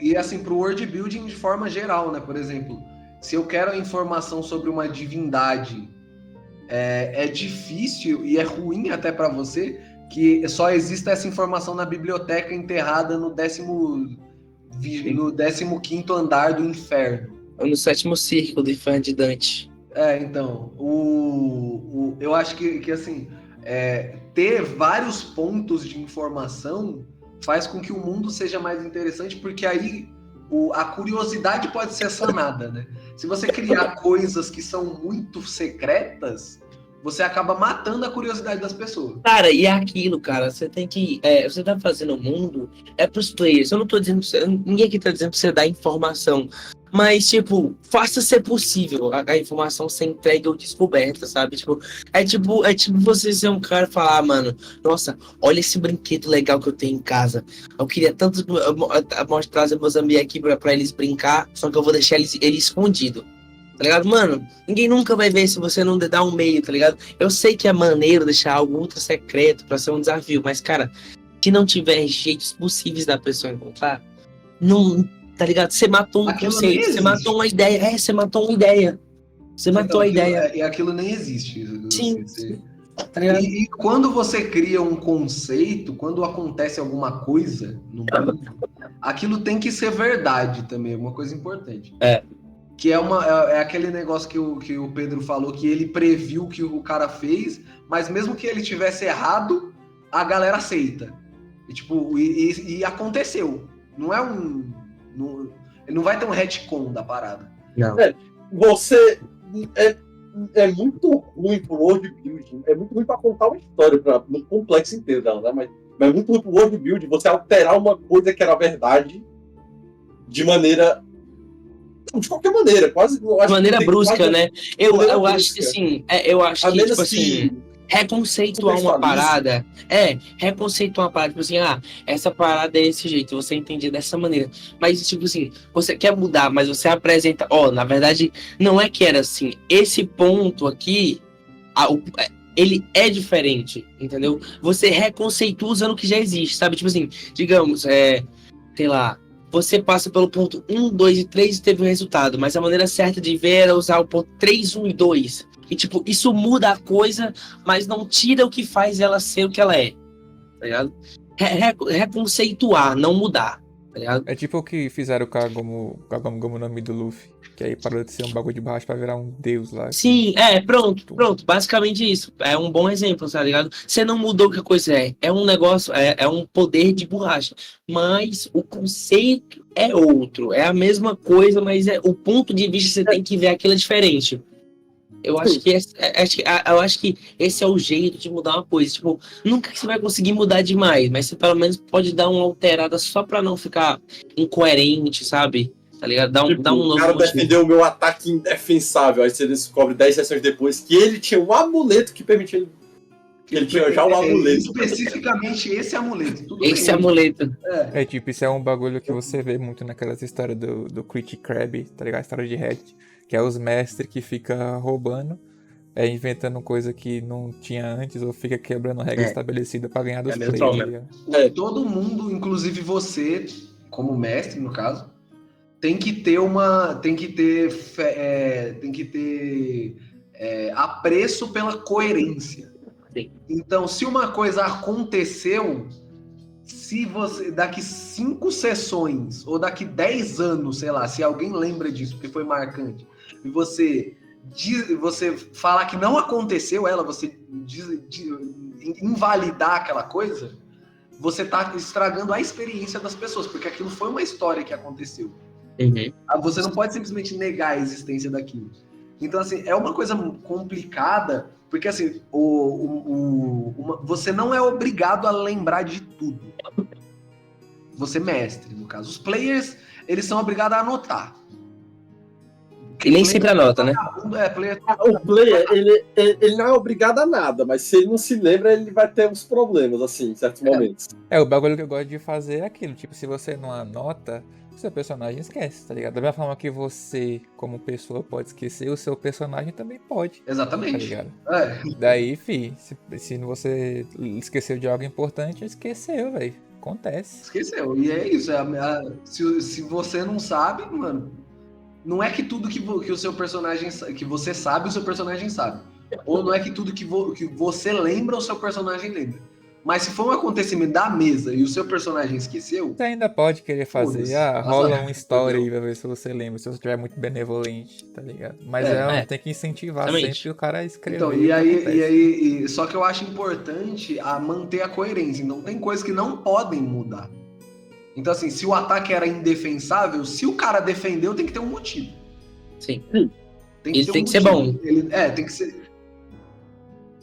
E assim, pro world building de forma geral, né? Por exemplo, se eu quero a informação sobre uma divindade, é difícil e é ruim até para você que só exista essa informação na biblioteca enterrada no 15º andar do inferno. No 7º círculo do Inferno de Dante. Então, eu acho que assim, ter vários pontos de informação faz com que o mundo seja mais interessante, porque aí a curiosidade pode ser sanada, né? Se você criar coisas que são muito secretas, você acaba matando a curiosidade das pessoas. Cara, e é aquilo, cara, você tem que. Você tá fazendo o mundo, pros players. Eu não tô dizendo pra você. Ninguém aqui tá dizendo pra você dar informação. Mas, tipo, faça ser possível a informação ser entregue ou descoberta, sabe? É tipo você ser um cara e falar, mano, nossa, olha esse brinquedo legal que eu tenho em casa. Eu queria tanto trazer meus amigos aqui pra eles brincar, só que eu vou deixar ele escondido. Tá ligado? Mano, ninguém nunca vai ver se você não dar um meio, tá ligado? Eu sei que é maneiro deixar algo ultra secreto pra ser um desafio, mas, cara, se não tiver jeitos possíveis da pessoa encontrar, não, tá ligado? Você matou um Aquilo conceito, nem você existe. matou uma ideia. Você matou uma ideia. Você matou a ideia. E aquilo nem existe. Sim, Você- tá ligado? E quando você cria um conceito, quando acontece alguma coisa no mundo, aquilo tem que ser verdade também, é uma coisa importante. Que é aquele negócio que o Pedro falou, que ele previu o que o cara fez, mas mesmo que ele tivesse errado, a galera aceita. E aconteceu. Não é ele não vai ter um retcon da parada. Não. Você é muito ruim pro world building, é muito ruim pra contar uma história no complexo inteiro dela, né? Mas é muito ruim pro world building você alterar uma coisa que era verdade de qualquer maneira, quase. De maneira brusca, né? Eu acho que brusca. assim, eu acho A que, menos tipo assim, que reconceituar uma contextualize. parada. Reconceituar uma parada, tipo assim, essa parada é desse jeito, você entende dessa maneira. Mas, tipo assim, você quer mudar, mas você apresenta, na verdade, não é que era assim. Esse ponto aqui, ele é diferente, entendeu? Você reconceitua usando o que já existe, sabe? Tipo assim, digamos, sei lá. Você passa pelo ponto 1, 2 e 3 e teve um resultado, mas a maneira certa de ver era usar o ponto 3, 1 e 2. E, tipo, isso muda a coisa, mas não tira o que faz ela ser o que ela é. Tá ligado? Reconceituar, não mudar. Tá ligado? É tipo o que fizeram o Kagome no nome do Luffy. Que aí parou de ser um bagulho de baixo pra virar um deus lá. Sim, pronto. Basicamente isso. É um bom exemplo, tá ligado? Você não mudou o que a coisa é. É um negócio, é um poder de borracha. Mas o conceito é outro. É a mesma coisa, mas o ponto de vista você tem que ver aquilo é diferente. Eu acho que esse é o jeito de mudar uma coisa. Tipo, nunca que você vai conseguir mudar demais, mas você pelo menos pode dar uma alterada só pra não ficar incoerente, sabe? Tá ligado? Dá um O novo cara motivo. defendeu o meu ataque indefensável. Aí você descobre 10 sessões depois que ele tinha um amuleto que permitia ele. Ele tinha já um amuleto. Especificamente esse amuleto. Tudo Esse bem. amuleto. É tipo, isso é um bagulho que você vê muito naquelas histórias do Crit Crab, tá ligado? A história de Reddit, que é os mestres que ficam roubando inventando coisa que não tinha antes ou fica quebrando regra estabelecida pra ganhar dos É meio players. troll tá mesmo. ligado? Todo mundo, inclusive você, como mestre, no caso, tem que ter apreço pela coerência. Sim. Então, se uma coisa aconteceu, se você daqui 5 sessões ou daqui 10 anos, sei lá, se alguém lembra disso porque foi marcante, e você falar que não aconteceu você invalidar aquela coisa, você tá estragando a experiência das pessoas, porque aquilo foi uma história que aconteceu. Uhum. Você não pode simplesmente negar a existência daquilo. Então, assim, é uma coisa complicada, porque, assim, você não é obrigado a lembrar de tudo. Você mestre, no caso. Os players, eles são obrigados a anotar. E nem sempre anota, né? Player... O player, ele não é obrigado a nada, mas se ele não se lembra, ele vai ter uns problemas, assim, em certos momentos. O bagulho que eu gosto de fazer é aquilo, tipo, se você não anota, o seu personagem esquece, tá ligado? Da mesma forma que você, como pessoa, pode esquecer, o seu personagem também pode. Exatamente. Tá ligado? É. Daí, se você esqueceu de algo importante, esqueceu, velho. Acontece. Esqueceu. E é isso. Se você não sabe, mano, não é que tudo que o seu personagem, que você sabe, o seu personagem sabe. Ou não é que tudo que você lembra, o seu personagem lembra. Mas se for um acontecimento da mesa e o seu personagem esqueceu... Você ainda pode querer fazer, Foda-se. rola um story aí pra ver se você lembra, se você estiver muito benevolente, tá ligado? Mas tem que incentivar Exatamente. sempre o cara a escrever. Então, o que acontece. só que eu acho importante manter a coerência. Então, tem coisas que não podem mudar. Então, assim, se o ataque era indefensável, se o cara defendeu, tem que ter um motivo. Sim. Tem Ele tem que ser bom. Tem que ser...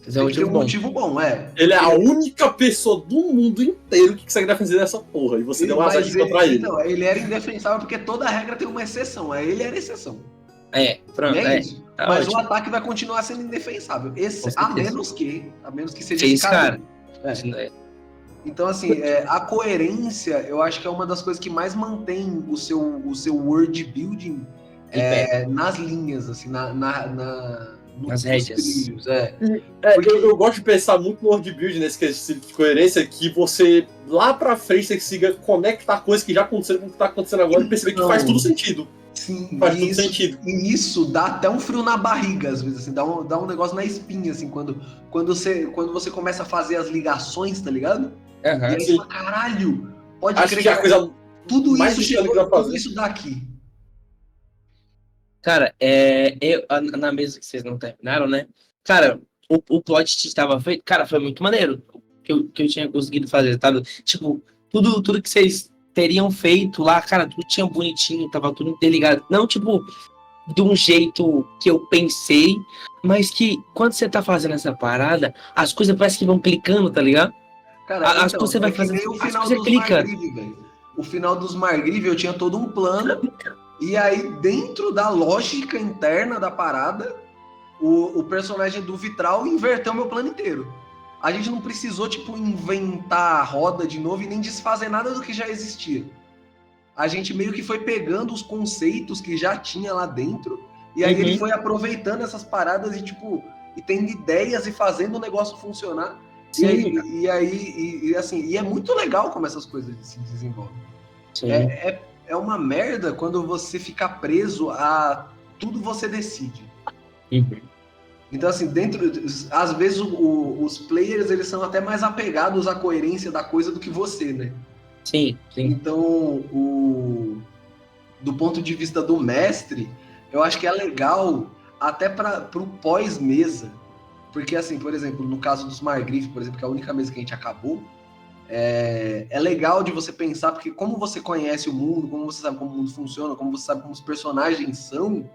Esse é um Tem que ter motivo um bom. motivo bom, Ele é a única pessoa do mundo inteiro que consegue defender essa porra. E você deu uma azar de contra ele. Não, ele era indefensável porque toda regra tem uma exceção. Aí ele era exceção. Pronto. E é isso. Tá Mas ótimo. o ataque vai continuar sendo indefensável. Com A certeza. menos que seja Esse cara. É. Então, assim, a coerência, eu acho que é uma das coisas que mais mantém o seu world building nas linhas, assim, Nas rédeas. trilhos. Eu gosto de pensar muito no world building nesse quesito de coerência, que você lá pra frente você consiga conectar coisas que já aconteceram com o que tá acontecendo agora e perceber que faz tudo sentido. Sim, Faz tudo sentido. E isso dá até um frio na barriga, às vezes, assim, dá um negócio na espinha, assim, quando você começa a fazer as ligações, tá ligado? E aí você fala, caralho, pode Acho crer que a coisa tudo mais isso difícil chegou, pra fazer. tudo isso daqui. Cara, na mesa que vocês não terminaram, né? Cara, o plot que estava feito, cara, foi muito maneiro que eu tinha conseguido fazer, tá? Tipo, tudo que vocês teriam feito lá, cara, tudo tinha bonitinho, tava tudo interligado. Não, tipo, de um jeito que eu pensei, mas que quando você tá fazendo essa parada, as coisas parecem que vão clicando, tá ligado? Cara, As coisas você vai fazer, o as final coisas dos clica. Margrive, velho. O final dos Margrive, eu tinha todo um plano, e aí, dentro da lógica interna da parada, o personagem do Vitral inverteu meu plano inteiro. A gente não precisou, tipo, inventar a roda de novo e nem desfazer nada do que já existia. A gente meio que foi pegando os conceitos que já tinha lá dentro, e aí ele foi aproveitando essas paradas e, tipo, e tendo ideias e fazendo o negócio funcionar. Sim. E é muito legal como essas coisas se desenvolvem. Sim. É uma merda quando você fica preso a tudo você decide. Então, assim, às vezes os players, eles são até mais apegados à coerência da coisa do que você, né? Sim. Então, do ponto de vista do mestre, eu acho que é legal até para o pós-mesa. Porque, assim, por exemplo, no caso dos Margrife, por exemplo, que é a única mesa que a gente acabou, é legal de você pensar, porque como você conhece o mundo, como você sabe como o mundo funciona, como você sabe como os personagens são,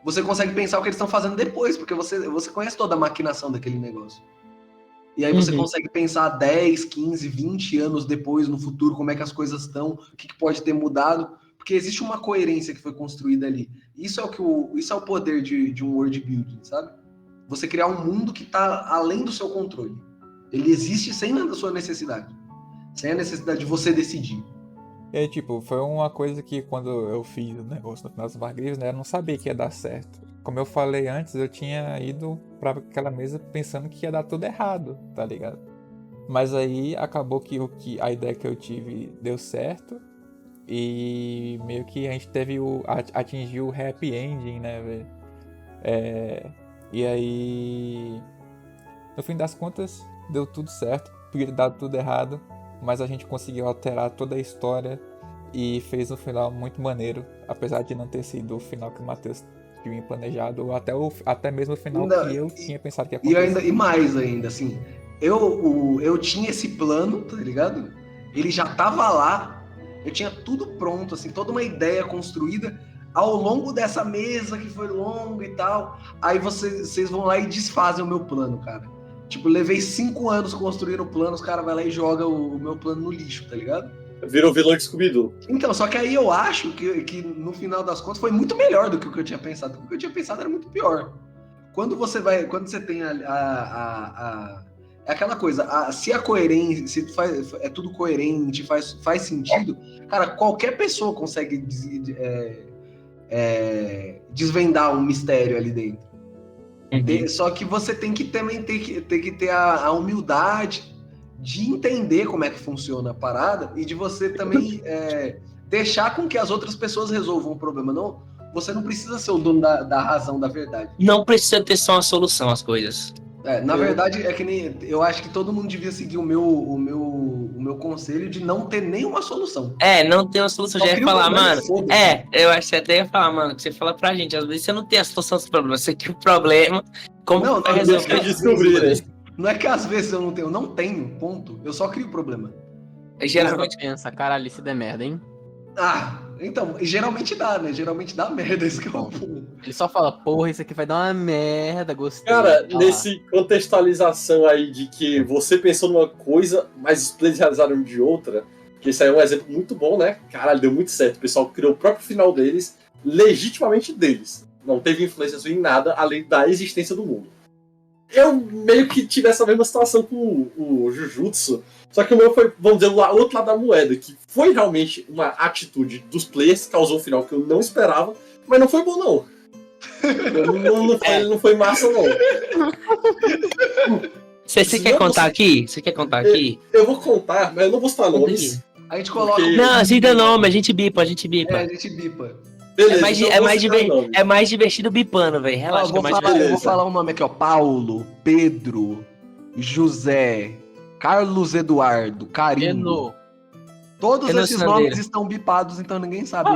você consegue pensar o que eles estão fazendo depois, porque você conhece toda a maquinação daquele negócio. E aí você consegue pensar 10, 15, 20 anos depois, no futuro, como é que as coisas estão, o que pode ter mudado, porque existe uma coerência que foi construída ali. Isso é o poder de um world building, sabe? Você criar um mundo que está além do seu controle. Ele existe sem a sua necessidade. Sem a necessidade de você decidir. E aí, tipo, foi uma coisa que quando eu fiz o negócio no final dos Margrives, né, eu não sabia que ia dar certo. Como eu falei antes, eu tinha ido pra aquela mesa pensando que ia dar tudo errado, tá ligado? Mas aí acabou que a ideia que eu tive deu certo. E meio que a gente atingiu o happy ending, né, velho? E aí, no fim das contas, deu tudo certo. Podia ter dado tudo errado, mas a gente conseguiu alterar toda a história e fez um final muito maneiro, apesar de não ter sido o final que o Matheus tinha planejado, ou até mesmo o final Ainda- que eu tinha pensado que ia E acontecer. mais ainda, assim, eu tinha esse plano, tá ligado? Ele já tava lá, eu tinha tudo pronto, assim, toda uma ideia construída ao longo dessa mesa que foi longa e tal. Aí vocês vão lá e desfazem o meu plano, cara. Tipo, levei 5 anos construindo o plano, os caras vão lá e jogam o meu plano no lixo, tá ligado? Virou vilão de Scooby-Doo. Então, só que aí eu acho que no final das contas foi muito melhor do que o que eu tinha pensado. O que eu tinha pensado era muito pior. Quando você tem é aquela coisa, se a coerência, se é tudo coerente, faz sentido, cara, qualquer pessoa consegue desvendar um mistério ali dentro. Só que você tem que também ter a humildade de entender como é que funciona a parada e de você também deixar com que as outras pessoas resolvam o problema. Não, você não precisa ser o dono da razão, da verdade. Não precisa ter só uma solução às coisas. Na verdade, é que nem. Eu acho que todo mundo devia seguir o meu conselho de não ter nenhuma solução. Não tem uma solução. Só Já ia cria um falar, problema, mano. foda-se. Eu acho que você até ia falar, mano, que você fala pra gente. Às vezes você não tem a solução dos problemas, você cria o problema. Como Não, vai não, resolver? Deixa eu descobrir, né? Não é que às vezes eu não tenho, ponto. Eu só crio problema. Geralmente. Pensa, caralho, se der merda, hein? Então, geralmente dá, né? Geralmente dá merda, esse que é o Bom. ponto. Ele só fala, porra, isso aqui vai dar uma merda, gostei. Cara, Tá lá. nesse contextualização aí de que você pensou numa coisa, mas os players realizaram de outra, que esse aí é um exemplo muito bom, né? Caralho, deu muito certo. O pessoal criou o próprio final deles, legitimamente deles. Não teve influência em nada, além da existência do mundo. Eu meio que tive essa mesma situação com o Jujutsu, só que o meu foi, vamos dizer, o outro lado da moeda, que foi realmente uma atitude dos players que causou um final que eu não esperava, mas não foi bom, não. Não foi massa, não. Você quer contar aqui? Você quer contar aqui? Eu vou contar, mas eu não vou citar nomes. A gente coloca. Porque- Não, assim dá nome, a gente bipa. A gente bipa. Beleza, É então eu vou citar nomes. é mais divertido bipando, velho. Ó, Relaxa, que é mais eu divertido. vou falar um nome aqui, ó. Paulo, Pedro, José, Carlos Eduardo, Carinho. Eno. Todos Eno esses Sandeiro. nomes estão bipados, então ninguém sabe.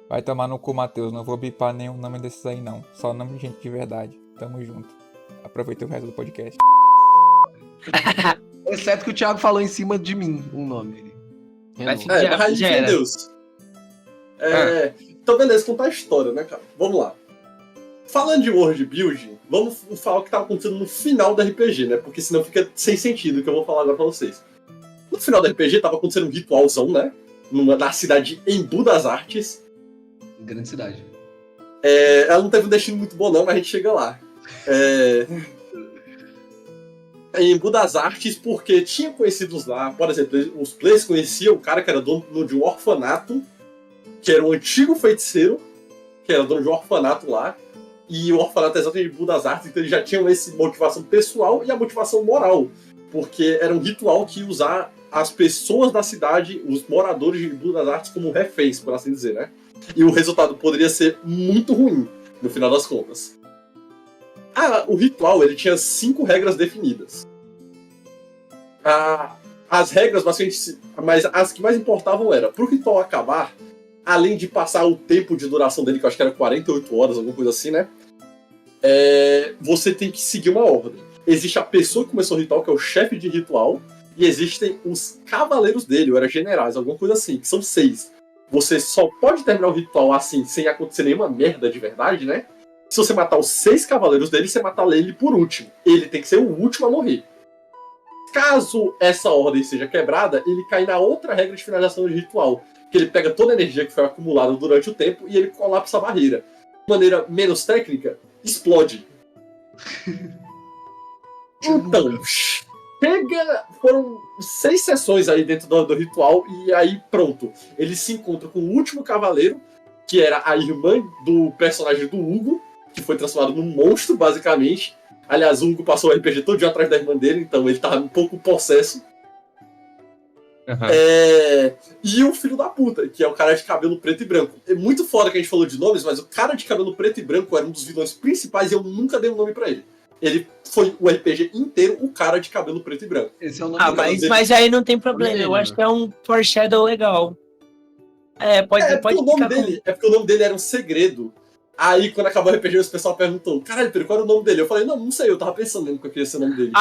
Vai tomar no cu, Matheus. Não vou bipar nenhum nome desses aí, não. Só nome de gente de verdade. Tamo junto. Aproveita o resto do podcast. Exceto que o Thiago falou em cima de mim um nome. Vai Eno. ficar- Já- Mas já de era. Deus. Então, beleza, contar a história, né, cara? Vamos lá. Falando de world building, vamos falar o que tava acontecendo no final do RPG, né? Porque senão fica sem sentido o que eu vou falar agora pra vocês. No final do RPG tava acontecendo um ritualzão, né? Na cidade de Embu das Artes. Grande cidade. Ela não teve um destino muito bom, não, mas a gente chega lá. Em Embu das Artes, porque tinha conhecidos lá, por exemplo, os players conheciam o cara que era dono de um orfanato, que era um antigo feiticeiro, que era dono de um orfanato lá, e o orfanato é exatamente Embu das Artes, então eles já tinham essa motivação pessoal e a motivação moral, porque era um ritual que ia usar as pessoas da cidade, os moradores de Embu das Artes, como reféns, por assim dizer, né? E o resultado poderia ser muito ruim, no final das contas. O ritual, ele tinha 5 regras definidas. As regras, basicamente, mas as que mais importavam era, pro ritual acabar, além de passar o tempo de duração dele, que eu acho que era 48 horas, alguma coisa assim, né? Você tem que seguir uma ordem. Existe a pessoa que começou o ritual, que é o chefe de ritual, e existem os cavaleiros dele, ou era generais, alguma coisa assim, que são 6. Você só pode terminar o ritual assim, sem acontecer nenhuma merda de verdade, né? Se você matar os 6 cavaleiros dele, você matar ele por último. Ele tem que ser o último a morrer. Caso essa ordem seja quebrada, ele cai na outra regra de finalização de ritual, que ele pega toda a energia que foi acumulada durante o tempo e ele colapsa a barreira. De maneira menos técnica, explode. Então, Foram 6 sessões aí dentro do ritual, e aí pronto. Ele se encontra com o último cavaleiro, que era a irmã do personagem do Hugo, que foi transformado num monstro, basicamente. Aliás, o Hugo passou o RPG todo dia atrás da irmã dele, então ele tava um pouco possesso. E o filho da puta, que é o cara de cabelo preto e branco. É muito foda que a gente falou de nomes, mas o cara de cabelo preto e branco era um dos vilões principais e eu nunca dei um nome pra ele. Ele foi o RPG inteiro o cara de cabelo preto e branco. Esse é o nome mas aí não tem problema. Eu acho que é um foreshadow legal. Pode porque o nome dele, é porque o nome dele era um segredo. Aí, quando acabou o RPG, o pessoal perguntou: caralho, Pedro, qual era o nome dele? Eu falei: não sei, eu tava pensando mesmo que eu queria ser o nome dele.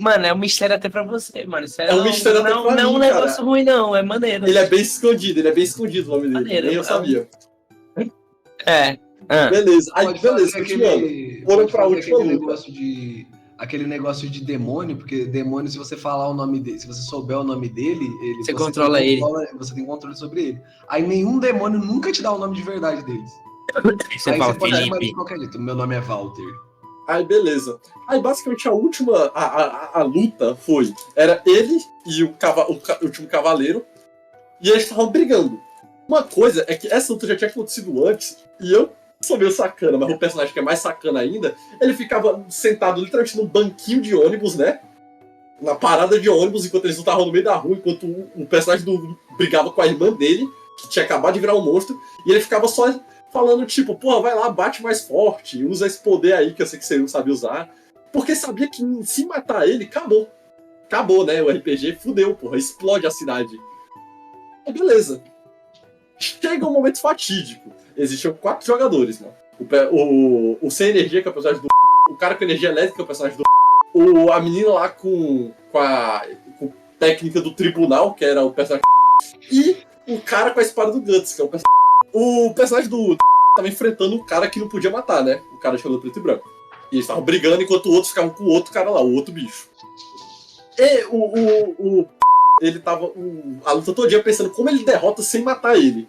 Mano, é um mistério até pra você, mano. Isso um mistério até pra mim, não é um negócio ruim, não. É maneiro. Ele é bem escondido o nome dele. Maneiro, nem eu sabia. Beleza, continuando. Foram pra última luta. Aquele negócio de demônio, porque demônio, se você falar o nome dele, se você souber o nome dele, você controla ele. Você tem controle sobre ele. Aí nenhum demônio nunca te dá o nome de verdade deles. Você fala, pode chamar Felipe. de qualquer jeito. Meu nome é Walter. Aí, beleza. Aí, basicamente, a última a luta era ele e o último cavaleiro, e eles estavam brigando. Uma coisa é que essa luta já tinha acontecido antes, e eu sou meio sacana, mas o personagem que é mais sacana ainda, ele ficava sentado literalmente num banquinho de ônibus, né? Na parada de ônibus, enquanto eles lutavam no meio da rua, enquanto o personagem brigava com a irmã dele, que tinha acabado de virar um monstro, e ele ficava só falando, tipo, porra, vai lá, bate mais forte, usa esse poder aí que eu sei que você não sabia usar. Porque sabia que se matar ele, acabou. Acabou, né? O RPG fudeu, porra, explode a cidade. Aí, beleza. Chega um momento fatídico. Existiam 4 jogadores, mano. O sem energia, que é o personagem do o cara com energia elétrica, que é o personagem do a menina lá com técnica do tribunal, que era o personagem e o cara com a espada do Guts, que é o personagem do tava enfrentando um cara que não podia matar, né? O cara de cabelo preto e branco. E eles estavam brigando enquanto o outro ficava com o outro cara lá, o outro bicho. E ele tava a luta todo dia pensando como ele derrota sem matar ele.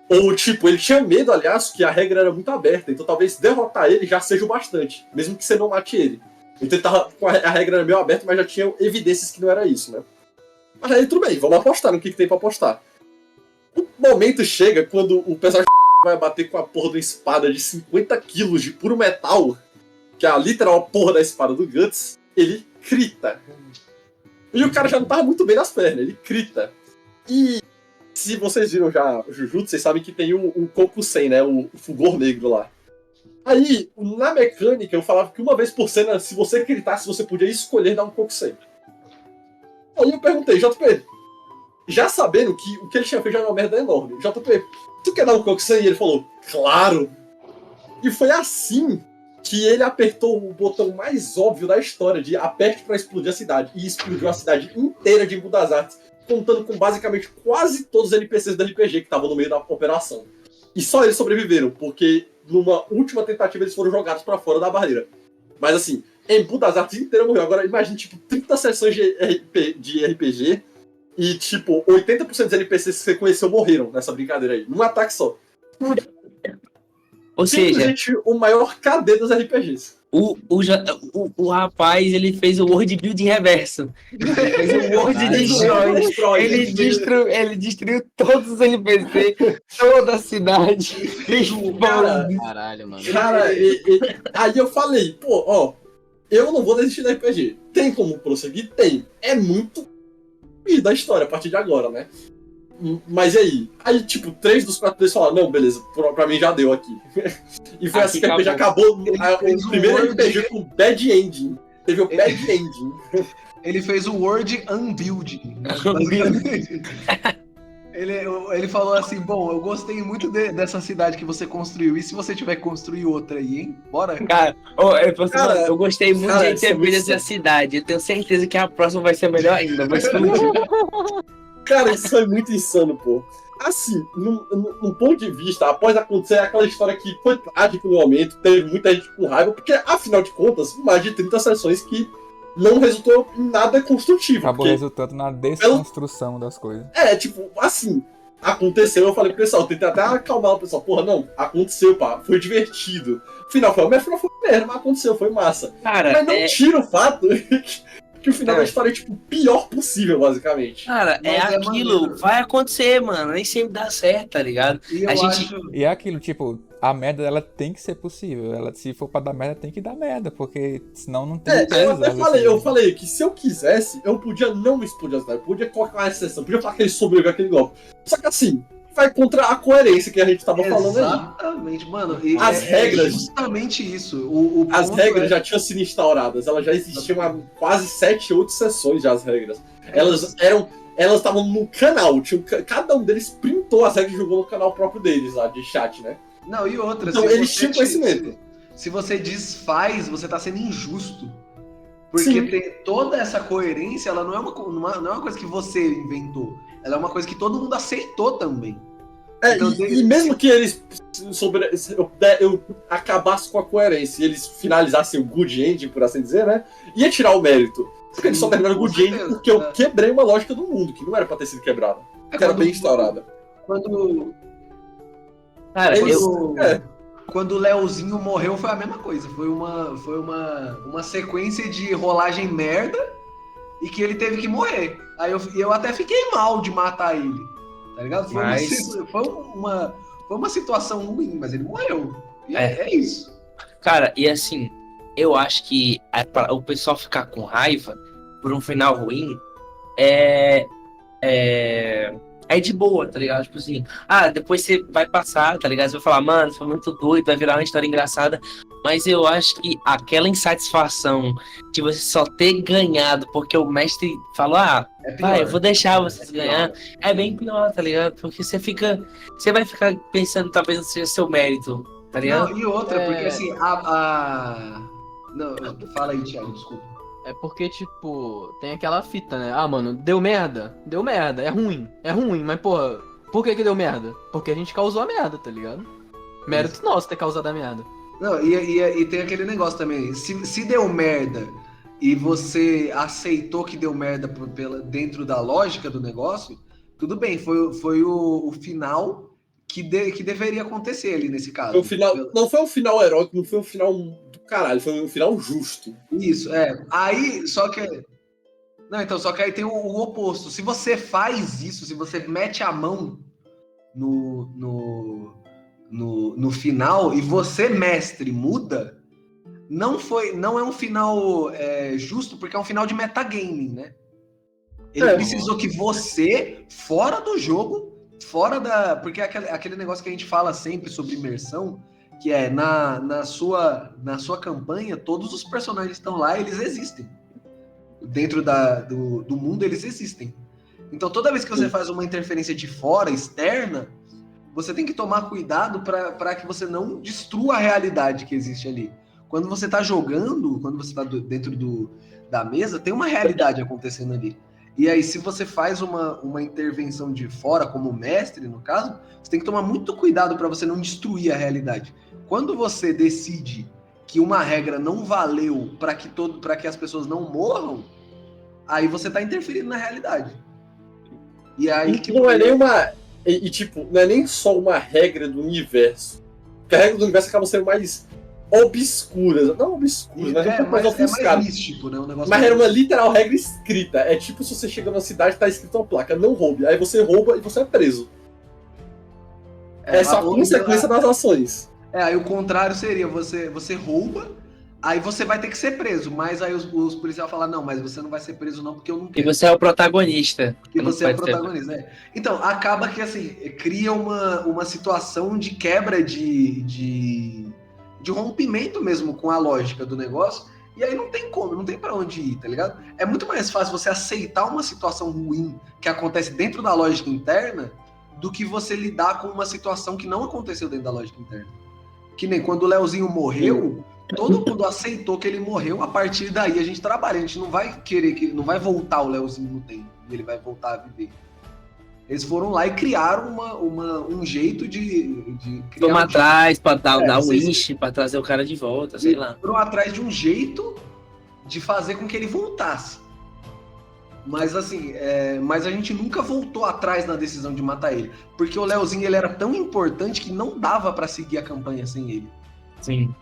Ou, tipo, ele tinha medo, aliás, que a regra era muito aberta. Então, talvez derrotar ele já seja o bastante. Mesmo que você não mate ele. Então, a regra era meio aberta, mas já tinha evidências que não era isso, né? Mas aí, tudo bem. Vamos apostar no que tem pra apostar. O momento chega quando o personagem vai bater com a porra de uma espada de 50 quilos de puro metal, que é a literal porra da espada do Guts, ele crita. E o cara já não tava muito bem nas pernas, ele crita. E se vocês viram já o Jujutsu, vocês sabem que tem o Kokusen, né? O fulgor negro lá. Aí, na mecânica, eu falava que uma vez por cena, se você critasse, você podia escolher dar um Kokusen. Aí eu perguntei, JP, já sabendo que o que ele tinha feito já era uma merda enorme, JP, tu quer dar um Kokusen? E ele falou, claro! E foi assim que ele apertou o botão mais óbvio da história, de aperte pra explodir a cidade. E explodiu a cidade inteira de Embu das Artes, contando com basicamente quase todos os NPCs do RPG que estavam no meio da operação. E só eles sobreviveram, porque numa última tentativa eles foram jogados pra fora da barreira. Mas assim, Embu das Artes inteira morreu. Agora imagine, tipo, 30 sessões de RPG e, tipo, 80% dos NPCs que você conheceu morreram nessa brincadeira aí. Num ataque só. Ou seja, simplesmente o maior KD dos RPGs. O rapaz, ele fez o World Build reverso. Ele fez o World Destroy. Ele destruiu todos os NPC, toda a cidade. Caralho, mano. Cara, aí eu falei, pô, ó, eu não vou desistir do RPG. Tem como prosseguir? Tem. É muito da história a partir de agora, né? Mas e aí? Aí, tipo, 3 dos 4 deles falaram, não, beleza, pra mim já deu aqui. E foi assim que o RPG acabou. O primeiro RPG com Bad Ending. Teve o Bad Ending. Ele fez o Word Unbuilding. Ele falou assim, bom, eu gostei muito dessa cidade que você construiu. E se você tiver que construir outra aí, hein? Bora? Cara, eu gostei muito de ter vindo essa cidade. Eu tenho certeza que a próxima vai ser melhor ainda. Vai explodir. Cara, isso foi muito insano, pô. Assim, num ponto de vista, após acontecer aquela história que foi trágica no momento, teve muita gente com raiva, porque, afinal de contas, mais de 30 sessões que não resultou em nada construtivo. Acabou resultando na desconstrução das coisas. Tipo, assim, aconteceu, eu falei pro pessoal, eu tentei até acalmar o pessoal, porra, não, aconteceu, pá, foi divertido. O final foi merda, mas aconteceu, foi massa. Cara, Mas não tira o fato que o final da história é, tipo, o pior possível, basicamente. Cara, é Mas é aquilo, maneiro. vai acontecer, mano, nem sempre dá certo, tá ligado? E eu A gente- acho. E é aquilo, tipo, a merda ela tem que ser possível. Ela, se for pra dar merda, tem que dar merda, porque senão não tem Eu até assim. falei, eu falei que se eu quisesse, eu podia não explodir a cidade, eu podia colocar uma exceção, podia falar que ele sobreviveu aquele golpe. Só que assim, vai contra a coerência que a gente tava falando aí. Exatamente, mano. E As regras- justamente isso. O As ponto regras é- já tinham sido instauradas, elas já existiam há quase 7, 8 sessões já, as regras. Elas estavam no canal, cada um deles printou as regras e jogou no canal próprio deles lá, de chat, né? Não, e outra. Então, se eles você tinham conhecimento. Se você desfaz, você tá sendo injusto. Porque Sim. ter toda essa coerência, ela não é uma coisa que você inventou. Ela é uma coisa que todo mundo aceitou também. Então, E mesmo que eles eu acabasse com a coerência e eles finalizassem o good ending, por assim dizer, né? Ia tirar o mérito. Porque eles só terminaram o com good ending certeza, porque eu quebrei uma lógica do mundo, que não era pra ter sido quebrada. É Que era quando- bem instaurada. Quando, Cara, Eles- quando o Leozinho morreu, foi a mesma coisa. Foi uma sequência de rolagem merda e que ele teve que morrer. Aí eu até fiquei mal de matar ele. Tá ligado? Foi uma situação ruim, mas ele morreu. E é isso. Cara, e assim, eu acho que o pessoal ficar com raiva por um final ruim é de boa, tá ligado? Tipo assim, depois você vai passar, tá ligado? Você vai falar, mano, foi muito doido, vai virar uma história engraçada. Mas eu acho que aquela insatisfação de você só ter ganhado porque o mestre falou, É pior. vai, eu vou deixar vocês pior. ganhar, é bem pior, tá ligado? Porque você vai ficar pensando, talvez não seja seu mérito, tá ligado? Não, e outra, porque assim, Não, fala aí, Thiago, desculpa. É porque, tipo, tem aquela fita, né? Ah, mano, deu merda, é ruim, mas, porra, por que deu merda? Porque a gente causou a merda, tá ligado? Mérito nosso ter causado a merda. Não, e tem aquele negócio também, se deu merda e você aceitou que deu merda dentro da lógica do negócio, tudo bem, foi o final que deveria acontecer ali nesse caso. Foi um final, não foi um final heróico, não foi um final do caralho, foi um final justo. Isso, aí, só que... Não, então, só que aí tem o oposto. Se você faz isso, se você mete a mão no final e você, mestre, muda, não é um final justo, porque é um final de metagaming, né? Ele precisou que você, fora do jogo, porque é aquele negócio que a gente fala sempre sobre imersão, que é na sua campanha, todos os personagens estão lá, eles existem. Dentro do mundo, eles existem. Então, toda vez que você faz uma interferência de fora, externa, você tem que tomar cuidado para que você não destrua a realidade que existe ali. Quando você está jogando, quando você está dentro da mesa, tem uma realidade acontecendo ali. E aí, se você faz uma intervenção de fora, como mestre, no caso, você tem que tomar muito cuidado para você não destruir a realidade. Quando você decide que uma regra não valeu para que as pessoas não morram, aí você está interferindo na realidade. E aí Não é nem uma... E, tipo, não é nem só uma regra do universo. Porque a regra do universo acaba sendo mais obscura. Não obscura, mas um pouco mais ofuscada. mais místico, né? Um negócio Mas era uma literal regra escrita. É tipo se você chega numa cidade e tá escrito uma placa, não roube. Aí você rouba e você é preso. É só a consequência das ações. Aí o contrário seria, você rouba, aí você vai ter que ser preso. Mas aí os policiais falam, não, mas você não vai ser preso não, porque eu não E quero. você é o protagonista. E você é o protagonista, né? Então, acaba que, assim, cria uma situação de quebra de rompimento mesmo com a lógica do negócio, e aí não tem como, não tem pra onde ir, tá ligado? É muito mais fácil você aceitar uma situação ruim que acontece dentro da lógica interna do que você lidar com uma situação que não aconteceu dentro da lógica interna. Que nem quando o Leozinho morreu, todo mundo aceitou que ele morreu, a partir daí a gente trabalha, a gente não vai não vai voltar o Leozinho no tempo, e ele vai voltar a viver. Eles foram lá e criaram um jeito de criar Toma atrás pra dar um vocês- wish, pra trazer o cara de volta, sei lá. foram atrás de um jeito de fazer com que ele voltasse. Mas assim, mas a gente nunca voltou atrás na decisão de matar ele. Porque o Leozinho ele era tão importante que não dava pra seguir a campanha sem ele. Sim.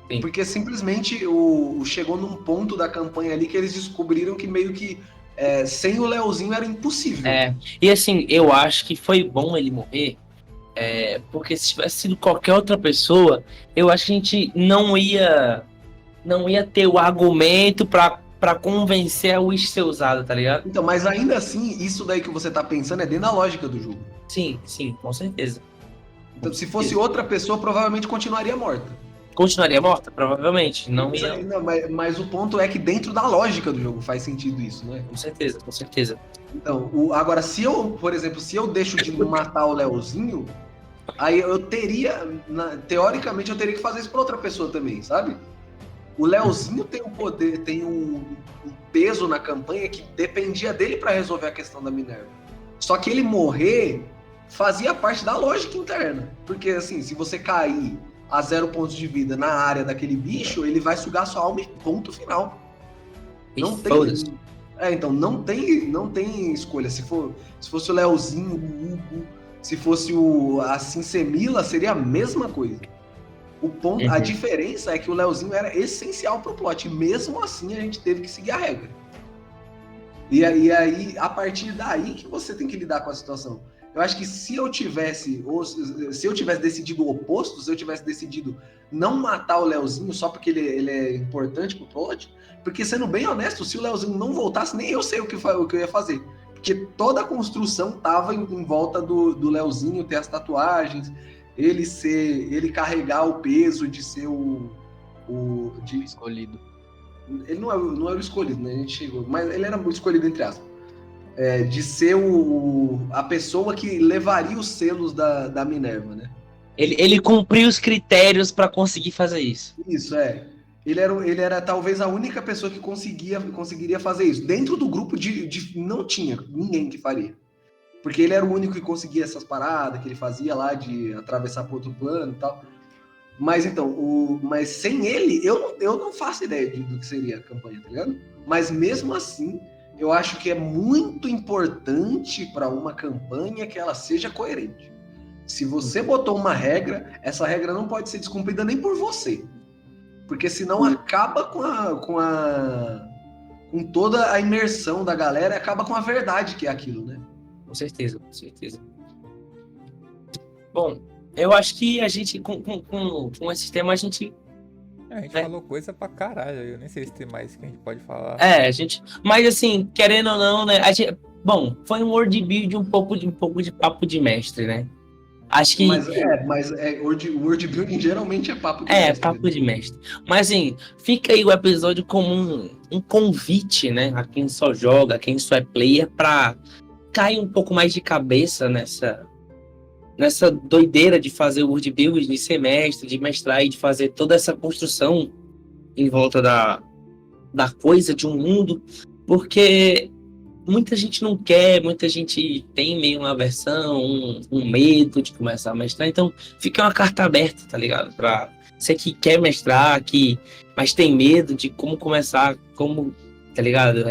Sim. Porque simplesmente chegou num ponto da campanha ali que eles descobriram que meio que sem o Leozinho era impossível. E assim, eu acho que foi bom ele morrer. Porque se tivesse sido qualquer outra pessoa, eu acho que a gente não ia ter o argumento pra convencer a Wish ser usada, tá ligado? Então, mas ainda assim, isso daí que você tá pensando é dentro da lógica do jogo. Sim, com certeza. Então, se fosse outra pessoa, provavelmente continuaria morta. Continuaria morta? Provavelmente. Não ia. Mas o ponto é que dentro da lógica do jogo faz sentido isso, né? Com certeza. Então, agora, se eu, por exemplo, deixo de matar o Leozinho, aí eu teria, teoricamente, eu teria que fazer isso pra outra pessoa também, sabe? O Leozinho tem um poder, tem um peso na campanha que dependia dele pra resolver a questão da Minerva. Só que ele morrer fazia parte da lógica interna. Porque, assim, se você cair a 0 pontos de vida na área daquele bicho, ele vai sugar sua alma e ponto final. Não tem. Então, não tem escolha. Se fosse o Leozinho, o Hugo, se fosse a Cinsemila, seria a mesma coisa. O ponto, a diferença é que o Leozinho era essencial pro plot. Eu assim, a gente teve que seguir a regra. E aí, a partir daí que você tem que lidar com a situação. Eu acho que se eu tivesse decidido o oposto, se eu tivesse decidido não matar o Leozinho só porque ele é importante pro plot, porque sendo bem honesto, se o Leozinho não voltasse, nem eu sei o que eu ia fazer. Porque toda a construção tava em volta do Leozinho ter as tatuagens, ele carregar o peso de ser o escolhido. Ele não era o escolhido, né? A gente chegou, mas ele era o escolhido entre aspas. De ser a pessoa que levaria os selos da Minerva, né? Ele cumpriu os critérios pra conseguir fazer isso. Isso, Ele era talvez a única pessoa que conseguiria fazer isso. Dentro do grupo não tinha ninguém que faria. Porque ele era o único que conseguia essas paradas que ele fazia lá de atravessar para outro plano e tal. Mas então, mas sem ele, eu não faço ideia do que seria a campanha, tá ligado? Mas mesmo assim, eu acho que é muito importante para uma campanha que ela seja coerente. Se você botou uma regra, essa regra não pode ser descumprida nem por você. Porque senão acaba com toda a imersão da galera, acaba com a verdade que é aquilo, né? Com certeza. Bom, eu acho que a gente, com esse tema, a gente falou coisa pra caralho, eu nem sei se tem mais que a gente pode falar. Mas assim, querendo ou não, né, bom, foi um world build um pouco de papo de mestre, né? Acho que... Mas world building geralmente é papo de mestre. Papo de mestre. Mas assim, fica aí o episódio como um convite, né, a quem só joga, a quem só é player, pra cair um pouco mais de cabeça nessa doideira de fazer o world build, de ser mestre, de mestrar e de fazer toda essa construção em volta da coisa, de um mundo, porque muita gente não quer, muita gente tem meio uma aversão, um medo de começar a mestrar, então fica uma carta aberta, tá ligado? Pra você que quer mestrar, mas tem medo de como começar, tá ligado?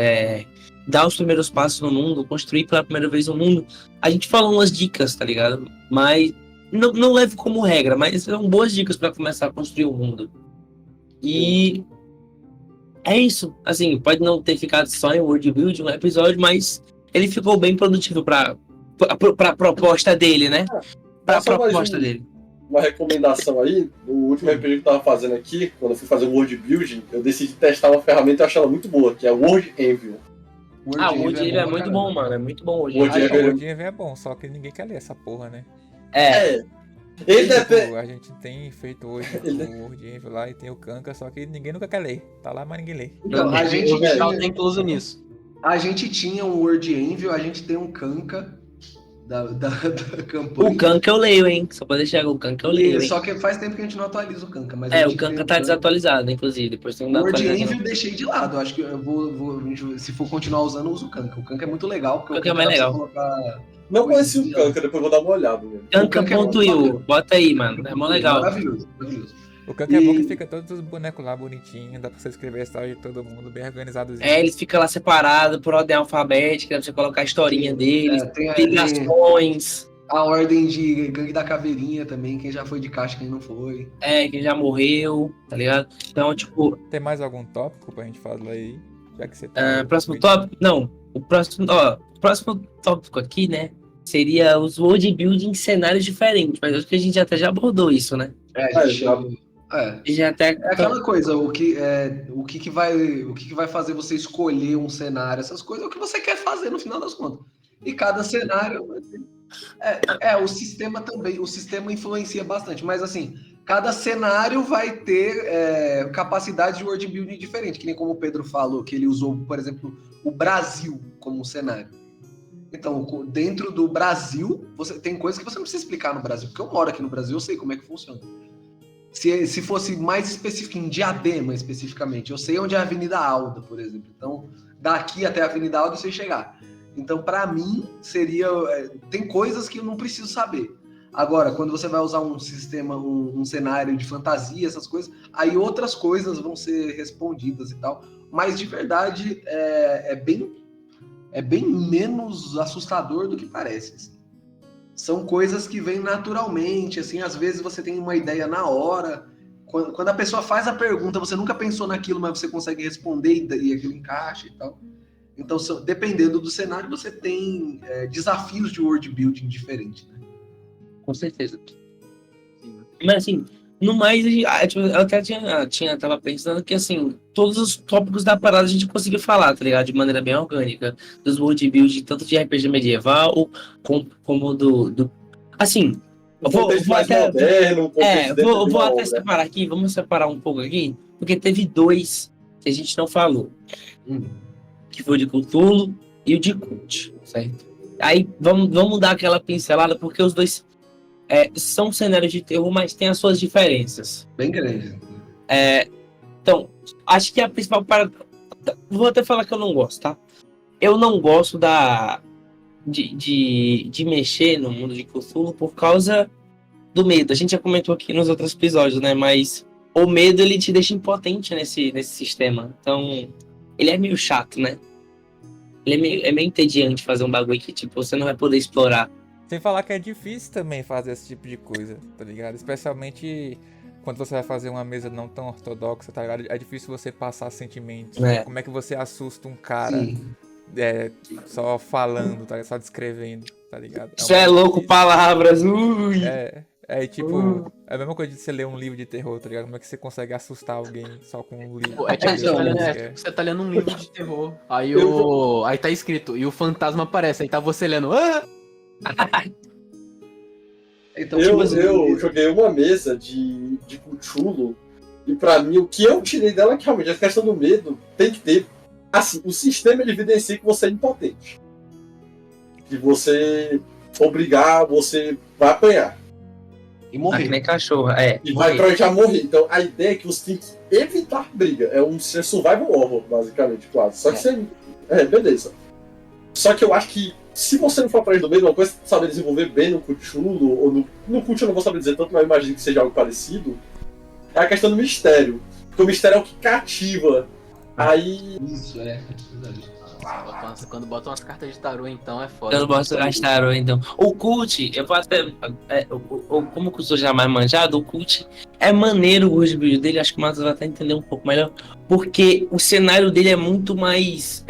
Dar os primeiros passos no mundo, construir pela primeira vez o mundo. A gente falou umas dicas, tá ligado? Mas não leve como regra, mas são boas dicas para começar a construir o mundo. E é isso. Assim, pode não ter ficado só em world building um episódio, mas ele ficou bem produtivo pra proposta dele, né? Pra proposta dele. Uma recomendação aí, no último RPG que eu tava fazendo aqui, quando eu fui fazer o world building, eu decidi testar uma ferramenta e eu achei ela muito boa, que é o World Anvil. O World Anvil é muito bom, mano. É muito bom hoje. O World Anvil é bom, só que ninguém quer ler essa porra, né? A gente tem feito hoje o World Anvil lá e tem o Kanka, só que ninguém nunca quer ler. Tá lá, mas ninguém lê. Então, a gente tá incluso nisso. A gente tinha um World Anvil, a gente tem um Kanka da campanha. O Kanka eu leio, hein? Só pra deixar o Kanka eu leio, hein? Só que faz tempo que a gente não atualiza o Kanka. Mas o Kanka tá desatualizado, inclusive. Depois tem o World Anvil eu deixei de lado. Acho que eu vou se for continuar usando, eu uso o Kanka. O Kanka é muito legal. Porque o Kanka é mais legal. Não conheci o Kanka, depois vou dar uma olhada. Kanka.io, bota aí, mano. É mó legal. Maravilhoso. O que é bom que fica todos os bonecos lá bonitinhos, dá pra você escrever a história de todo mundo bem organizados. Eles ficam lá separados por ordem alfabética, você colocar a historinha deles, Tem ligações, a ordem de Gangue da Caveirinha também, quem já foi de caixa, quem não foi. quem já morreu, tá ligado? Então, tipo, Tem mais algum tópico pra gente falar aí? Já que você tá. próximo tópico? Não, o próximo tópico aqui, né, seria os world building em cenários diferentes, mas acho que a gente até já abordou isso, né? Já até... É aquela coisa, o que vai fazer você escolher um cenário, essas coisas, é o que você quer fazer no final das contas. E cada cenário... o sistema também, o sistema influencia bastante, mas assim, cada cenário vai ter capacidade de world building diferente, que nem como o Pedro falou, que ele usou, por exemplo, o Brasil como cenário. Então, dentro do Brasil, você tem coisas que você não precisa explicar no Brasil, porque eu moro aqui no Brasil, eu sei como é que funciona. Se fosse mais específico, em Diadema especificamente, eu sei onde é a Avenida Alda, por exemplo. Então, daqui até a Avenida Alda eu sei chegar. Então, para mim, tem coisas que eu não preciso saber. Agora, quando você vai usar um sistema, um cenário de fantasia, essas coisas, aí outras coisas vão ser respondidas e tal. Mas, de verdade, é bem menos assustador do que parece. Assim. São coisas que vêm naturalmente, assim, às vezes você tem uma ideia na hora. Quando a pessoa faz a pergunta, você nunca pensou naquilo, mas você consegue responder e aquilo encaixa e tal. Então, dependendo do cenário, você tem desafios de world building diferentes, né? Com certeza. Mas assim, no mais, eu até tava pensando que assim, todos os tópicos da parada a gente conseguiu falar, tá ligado? De maneira bem orgânica. Dos world building, tanto de RPG medieval, como do... Assim, vou até separar aqui, vamos separar um pouco aqui, porque teve dois que a gente não falou. Que foi o de Cthulhu e o de Cult, certo? Aí vamos dar aquela pincelada, porque os dois são cenários de terror, mas tem as suas diferenças. Bem grande. Então, acho que a principal parada... Vou até falar que eu não gosto, tá? Eu não gosto de mexer no mundo de Cthulhu por causa do medo. A gente já comentou aqui nos outros episódios, né? Mas o medo, ele te deixa impotente nesse sistema. Então... ele é meio chato, né? Ele é meio entediante fazer um bagulho que, tipo, você não vai poder explorar. Sem falar que é difícil também fazer esse tipo de coisa, tá ligado? Especialmente quando você vai fazer uma mesa não tão ortodoxa, tá ligado? É difícil você passar sentimentos. Como é que você assusta um cara só falando, tá ligado? Só descrevendo, tá ligado? Isso é louco, palavras, ui! Tipo, é a mesma coisa de você ler um livro de terror, tá ligado? Como é que você consegue assustar alguém só com um livro? Você tá lendo um livro de terror, aí tá escrito, e o fantasma aparece, aí tá você lendo. Então, eu joguei uma mesa de Cthulhu, e pra mim, o que eu tirei dela é que realmente a questão do medo tem que ter. Assim, o sistema ele evidencia que você é impotente. Que você obrigar, você vai apanhar. E morrer. Que nem cachorro, E vai pra já morrer. Então a ideia é que você tem que evitar briga. É um survival horror, basicamente, claro. Só que você. Beleza. Só que eu acho que se você não for atrás do meio, uma coisa que saber desenvolver bem no Cthulhu, ou no Cthulhu eu não vou saber dizer tanto, mas eu imagino que seja algo parecido, é a questão do mistério. Porque o mistério é o que cativa. Aí. Isso, verdade. Quando botam umas cartas de tarô, então é foda. Eu não posso gastar tarô, então. O Cult, eu vou até... como o Cult já é mais manjado, o Cult é maneiro o world build dele, acho que o Matheus vai até entender um pouco melhor, porque o cenário dele é muito mais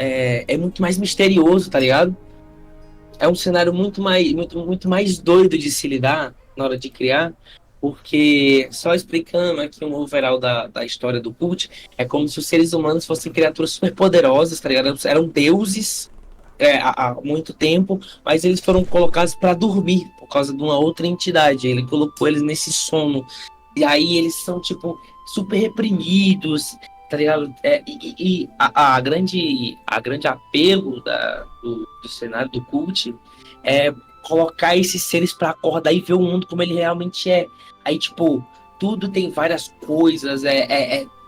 misterioso, tá ligado? É um cenário muito mais doido de se lidar na hora de criar, porque, só explicando aqui um overall da história do Cult, é como se os seres humanos fossem criaturas super poderosas, tá ligado? Eram deuses há muito tempo, mas eles foram colocados para dormir por causa de uma outra entidade. Ele colocou eles nesse sono, e aí eles são, tipo, super reprimidos, tá ligado? A grande apelo do cenário do Cult é colocar esses seres para acordar e ver o mundo como ele realmente é. Aí, tipo, tudo tem várias coisas,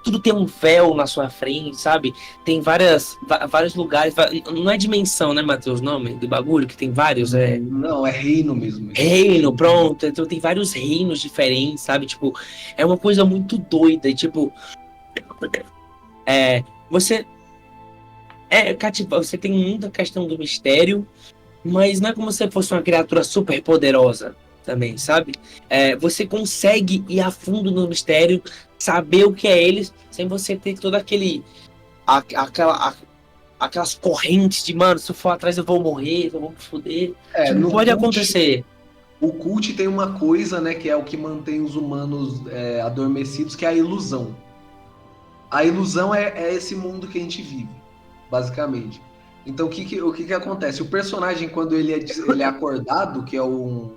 tudo tem um véu na sua frente, sabe? Tem vários lugares. Não é dimensão, né, Matheus? O nome do bagulho, que tem vários. Não, é reino mesmo. Reino, pronto. Então tem vários reinos diferentes, sabe? Tipo, é uma coisa muito doida. E, tipo, você você tem muita questão do mistério, mas não é como se fosse uma criatura super poderosa também, sabe? Você consegue ir a fundo no mistério, saber o que é eles, sem você ter todo aquelas correntes de, mano, se eu for atrás eu vou morrer, eu vou me foder. Tipo, pode acontecer. O cult tem uma coisa, né, que é o que mantém os humanos adormecidos, que é a ilusão. A ilusão é esse mundo que a gente vive, basicamente. Então, o que acontece? O personagem, quando ele é acordado, que é o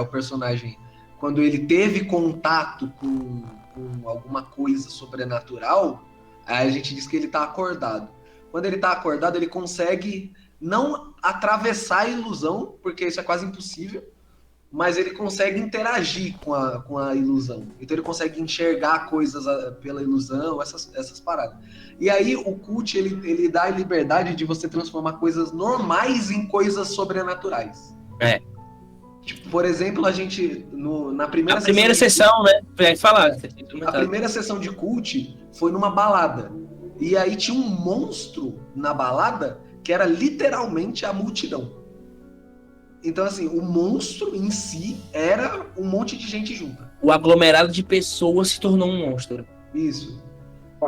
personagem, quando ele teve contato com alguma coisa sobrenatural, aí a gente diz que ele está acordado. Quando ele está acordado, ele consegue não atravessar a ilusão, porque isso é quase impossível, mas ele consegue interagir com a ilusão. Então ele consegue enxergar coisas pela ilusão, essas paradas. E aí o cult, ele dá a liberdade de você transformar coisas normais em coisas sobrenaturais. Tipo, por exemplo, a gente, na primeira sessão, né? Vai falar. A primeira sessão de cult foi numa balada. E aí tinha um monstro na balada que era literalmente a multidão. Então, assim, o monstro em si era um monte de gente junta. O aglomerado de pessoas se tornou um monstro. Isso.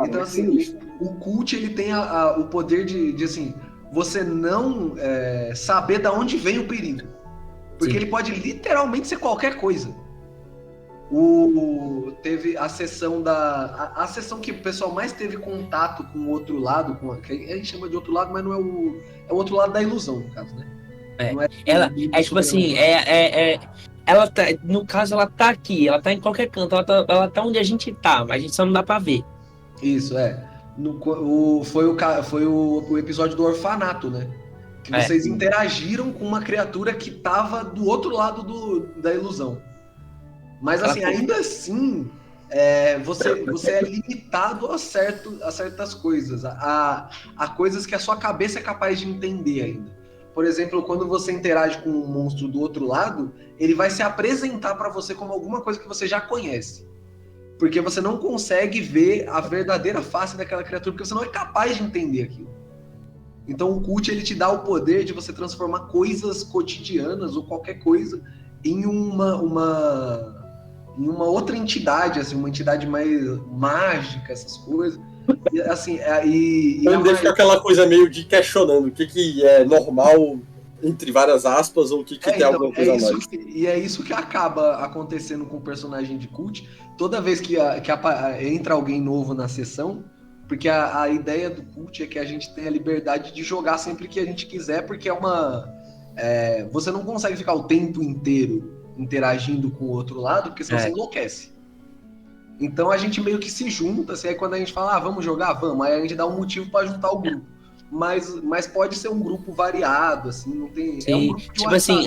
Então, assim, o cult, ele tem o poder de assim, você não saber de onde vem o perigo. Porque ele pode literalmente ser qualquer coisa. Teve a sessão a sessão que o pessoal mais teve contato com o outro lado, que a gente chama de outro lado, mas não é o outro lado da ilusão, no caso, né? Ela tipo assim, ela tá, no caso, ela tá aqui, ela tá em qualquer canto, ela tá onde a gente tá, mas a gente só não dá pra ver. Isso, foi o episódio do orfanato, né? Que vocês interagiram com uma criatura que tava do outro lado da ilusão. Mas assim, ainda assim, você é limitado a certas coisas, a coisas que a sua cabeça é capaz de entender ainda. Por exemplo, quando você interage com um monstro do outro lado, ele vai se apresentar para você como alguma coisa que você já conhece. Porque você não consegue ver a verdadeira face daquela criatura, porque você não é capaz de entender aquilo. Então o cult, ele te dá o poder de você transformar coisas cotidianas ou qualquer coisa em uma outra entidade, assim, uma entidade mais mágica, essas coisas. E, assim, não deixa aquela coisa meio de questionando o que é normal, entre várias aspas, ou o que tem alguma coisa a mais. E é isso que acaba acontecendo com o personagem de cult. Toda vez que entra alguém novo na sessão, porque a ideia do cult é que a gente tem a liberdade de jogar sempre que a gente quiser, porque você não consegue ficar o tempo inteiro interagindo com o outro lado, porque senão você enlouquece. Então a gente meio que se junta, assim, aí quando a gente fala, vamos jogar, vamos, aí a gente dá um motivo para juntar o grupo. Mas pode ser um grupo variado, assim, não tem... Sim. Um grupo de tipo WhatsApp, assim,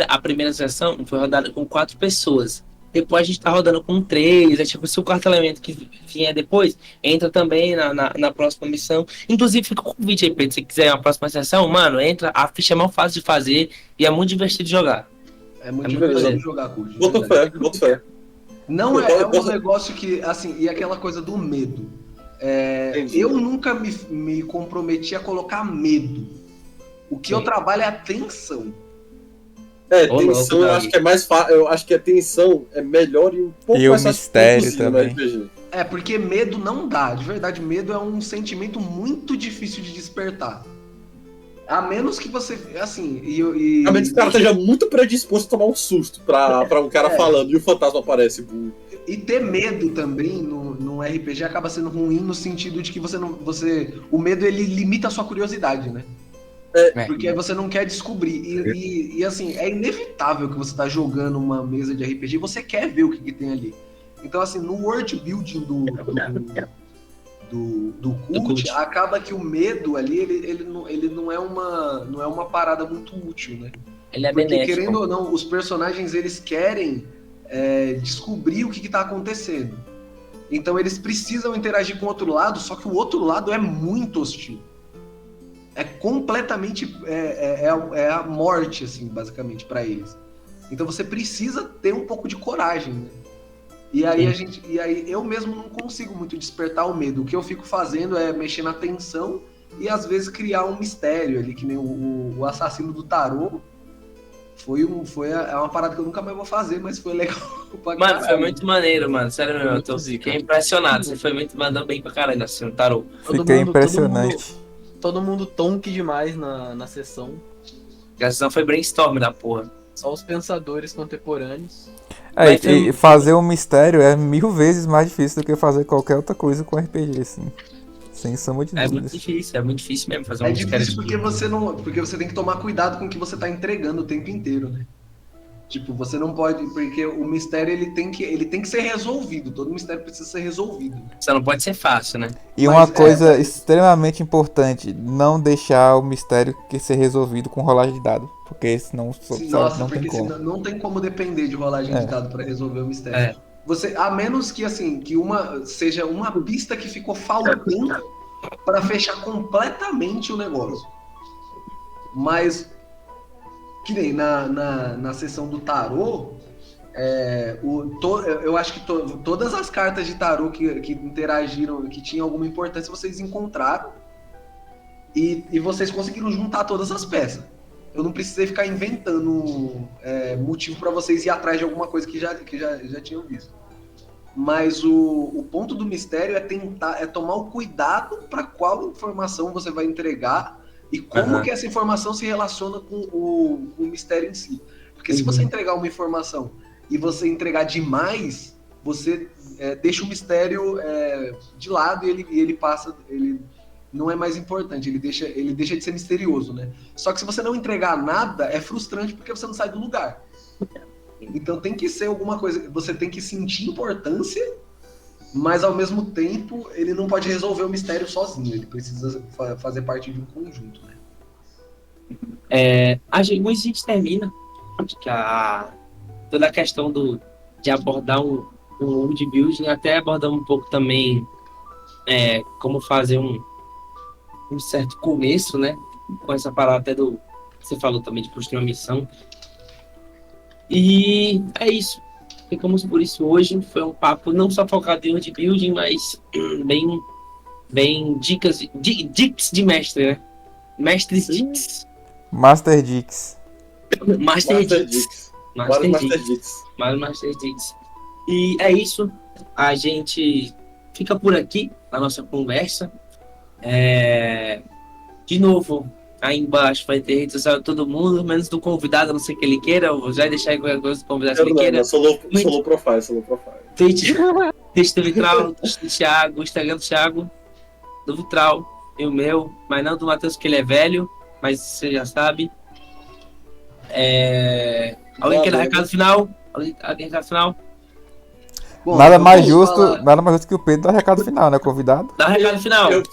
a primeira sessão foi rodada com 4 pessoas. Depois a gente tá rodando com 3, tipo, se o quarto elemento que vier depois, entra também na próxima missão. Inclusive, fica com o convite aí, Pedro, se quiser uma próxima sessão, mano, entra, a ficha é mais fácil de fazer e é muito divertido de jogar. É muito divertido de jogar, Cult. Boto fé. Não é um negócio que, assim, e aquela coisa do medo. Eu nunca me comprometi a colocar medo. O que eu trabalho é a tensão. Tensão eu acho que é mais fácil. Eu acho que a tensão é melhor e um pouco mais fácil. E o mistério também. Porque medo não dá. De verdade, medo é um sentimento muito difícil de despertar. A menos que você, assim... A menos que o cara esteja muito predisposto a tomar um susto pra um cara falando e o fantasma aparece. E ter medo também no RPG acaba sendo ruim no sentido de que o medo, ele limita a sua curiosidade, né? Porque você não quer descobrir. E assim, é inevitável que você tá jogando uma mesa de RPG e você quer ver o que tem ali. Então, assim, no world building do cult, acaba que o medo ali, ele não é uma parada muito útil, né? Ele é porque, benéfico. Querendo ou não, os personagens, eles querem descobrir o que tá acontecendo. Então eles precisam interagir com o outro lado, só que o outro lado é muito hostil. É completamente é a morte, assim, basicamente, para eles. Então você precisa ter um pouco de coragem, né? E aí eu mesmo não consigo muito despertar o medo. O que eu fico fazendo é mexer na tensão e às vezes criar um mistério ali, que nem o assassino do tarô. É uma parada que eu nunca mais vou fazer, mas foi legal pra Mano, caralho. foi muito maneiro, mano. Sério mesmo, eu Muito zica. fiquei impressionado. Você foi muito mandando bem pra caralho, assim, o tarô. Fiquei impressionante. Todo mundo tonque demais na sessão. A sessão foi brainstorm da porra. Só os pensadores contemporâneos. Mas foi E fazer um mistério é 1000 vezes mais difícil do que fazer qualquer outra coisa com RPG, assim. Sem sombra de É dúvidas. muito difícil mesmo fazer um É mistério. difícil porque você tem que tomar cuidado com o que você tá entregando o tempo inteiro, né? Tipo, você não pode, porque o mistério ele tem que ser resolvido. Todo mistério precisa ser resolvido. Só não pode ser fácil, né? E Mas uma coisa extremamente importante, não deixar o mistério que ser resolvido com rolagem de dado. Porque senão Nossa, não tem porque como. senão não tem como depender de rolagem de dado para resolver o mistério. É. Você, a menos que assim, que seja uma pista que ficou faltando para fechar completamente o negócio. Mas que nem na sessão do tarô, eu acho que todas as cartas de tarô que interagiram, que tinham alguma importância, vocês encontraram e vocês conseguiram juntar todas as peças. Eu não precisei ficar inventando motivo para vocês ir atrás de alguma coisa que já tinham visto. Mas o ponto do mistério é tomar o cuidado para qual informação você vai entregar e como que essa informação se relaciona com o mistério em si. Porque se você entregar uma informação e você entregar demais, você deixa o mistério de lado e ele passa, ele não é mais importante, ele deixa de ser misterioso, né? Só que se você não entregar nada, é frustrante porque você não sai do lugar. Então tem que ser alguma coisa, você tem que sentir importância, mas ao mesmo tempo ele não pode resolver o mistério sozinho, ele precisa fazer parte de um conjunto, né? A gente termina acho que toda a questão de abordar um world building, até abordamos um pouco também como fazer um certo começo, né? Com essa parada até você falou também de construir uma missão. E é isso. Ficamos por isso hoje. Foi um papo não só focado em world building, mas bem dicas de mestre, né? Mestres Dicks. Master Dix. Master Dicks. Master Dicks. Master Dicks. E é isso. A gente fica por aqui na nossa conversa. De novo, aí embaixo vai ter rede social de todo mundo, menos do convidado, a não sei que ele queira. Eu vou já deixar aí qualquer coisa do convidado que ele queira. Solo profile. Twitch do Vitral, Twitch do Thiago, Instagram do Thiago, do Vitral, e o meu, mas não do Matheus, que ele é velho, mas você já sabe. Alguém quer dar recado final? Bom, Nada eu mais posso justo que o Pedro dar recado final, né, convidado? Dá o recado final. Eu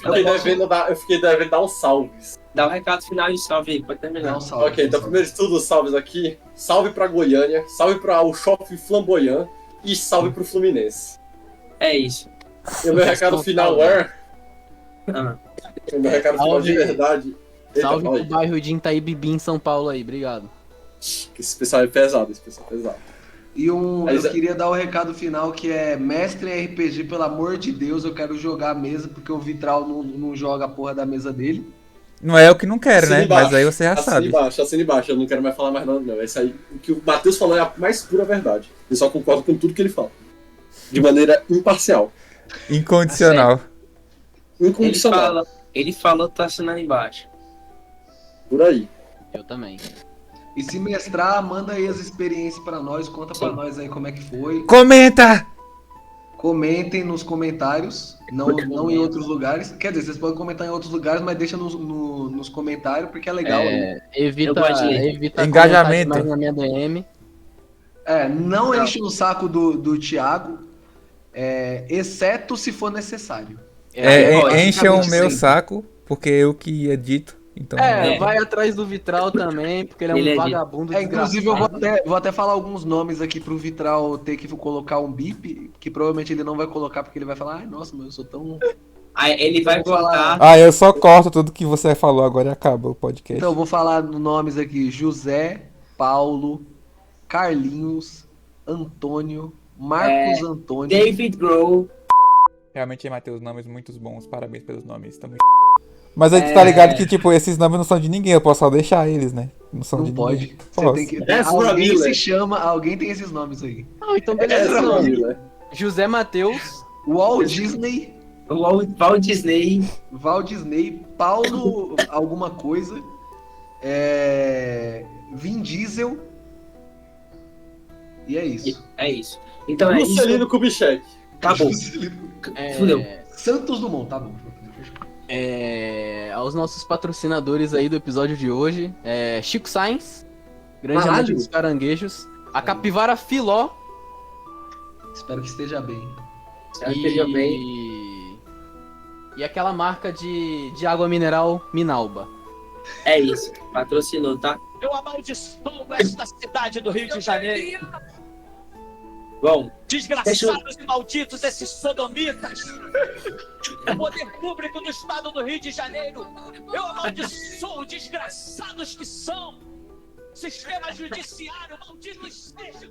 fiquei devendo dar uns salves. Dá o recado final e salve aí, pode terminar. Não, salve, Ok, então primeiro de tudo, salves aqui. Salve pra Goiânia, salve pra o Shopping Flamboyant e salve pro Fluminense. É isso. E o meu recado final é... Ah. O meu recado final de Salve. verdade... Eita, Salve fala pro aí. bairro de Itaíbibi em São Paulo aí, obrigado. Que esse pessoal é pesado, E eu Mas queria dar o recado final que é mestre em RPG, pelo amor de Deus, eu quero jogar a mesa, porque o Vitral não joga a porra da mesa dele. Não é eu que não quero, Assina né? embaixo, Mas aí você já sabe. Assina embaixo, eu não quero mais falar mais nada, não. Esse aí, o que o Matheus falou é a mais pura verdade. Eu só concordo com tudo que ele fala. De maneira imparcial. Incondicional. Incondicional. Ele falou, tá assinando embaixo. Por aí. Eu também. E se mestrar, manda aí as experiências pra nós, conta pra nós aí como é que foi. Comenta! Comentem nos comentários, não em outros lugares. Quer dizer, vocês podem comentar em outros lugares, mas deixa nos comentários, porque é legal aí. Eu gosto de ler. Evita Engajamento. comentar demais na minha DM. Não enche o saco do Thiago, exceto se for necessário. Encham o meu sempre. saco, porque eu que edito Então, Vai atrás do Vitral também, porque ele é Ele um é vagabundo Inclusive, eu desgraçado. vou até falar alguns nomes aqui pro Vitral ter que colocar um bip, que provavelmente ele não vai colocar, porque ele vai falar, ai, nossa, mas eu sou tão... Aí ele vai Eu vou falar- colocar. eu só corto tudo que você falou agora e acaba o podcast. Então, eu vou falar nomes aqui, José, Paulo, Carlinhos, Antônio, Marcos Antônio... David Grohl. Realmente, Matheus, nomes muito bons. Parabéns pelos nomes também. Mas aí tu tá ligado que, tipo, esses nomes não são de ninguém. Eu posso só deixar eles, né? Não são Não de pode. ninguém. Você Posso. tem que... Ezra Alguém Miller. se chama, alguém tem esses nomes aí. Não, então beleza. Ezra Não. Miller. José Matheus. Walt Disney, Walt Disney. Walt Disney, Paulo alguma coisa, Vin Diesel, e é isso. É isso. Então é isso. Juscelino Kubitschek. Acabou. Fudeu. Santos Dumont, tá bom. Aos nossos patrocinadores aí do episódio de hoje, Chico Sainz, grande Caralho. amante dos caranguejos, a Capivara Filó Espero que esteja bem. Espero que esteja bem. e aquela marca de água mineral Minalba. É isso. Patrocinou, tá? Eu amaldiçoo esta cidade do Rio de Janeiro. Bom, Desgraçados e malditos esses sodomitas. O poder público do estado do Rio de Janeiro. Eu amaldiçoo desgraçados que são. Sistema judiciário, maldito esteja.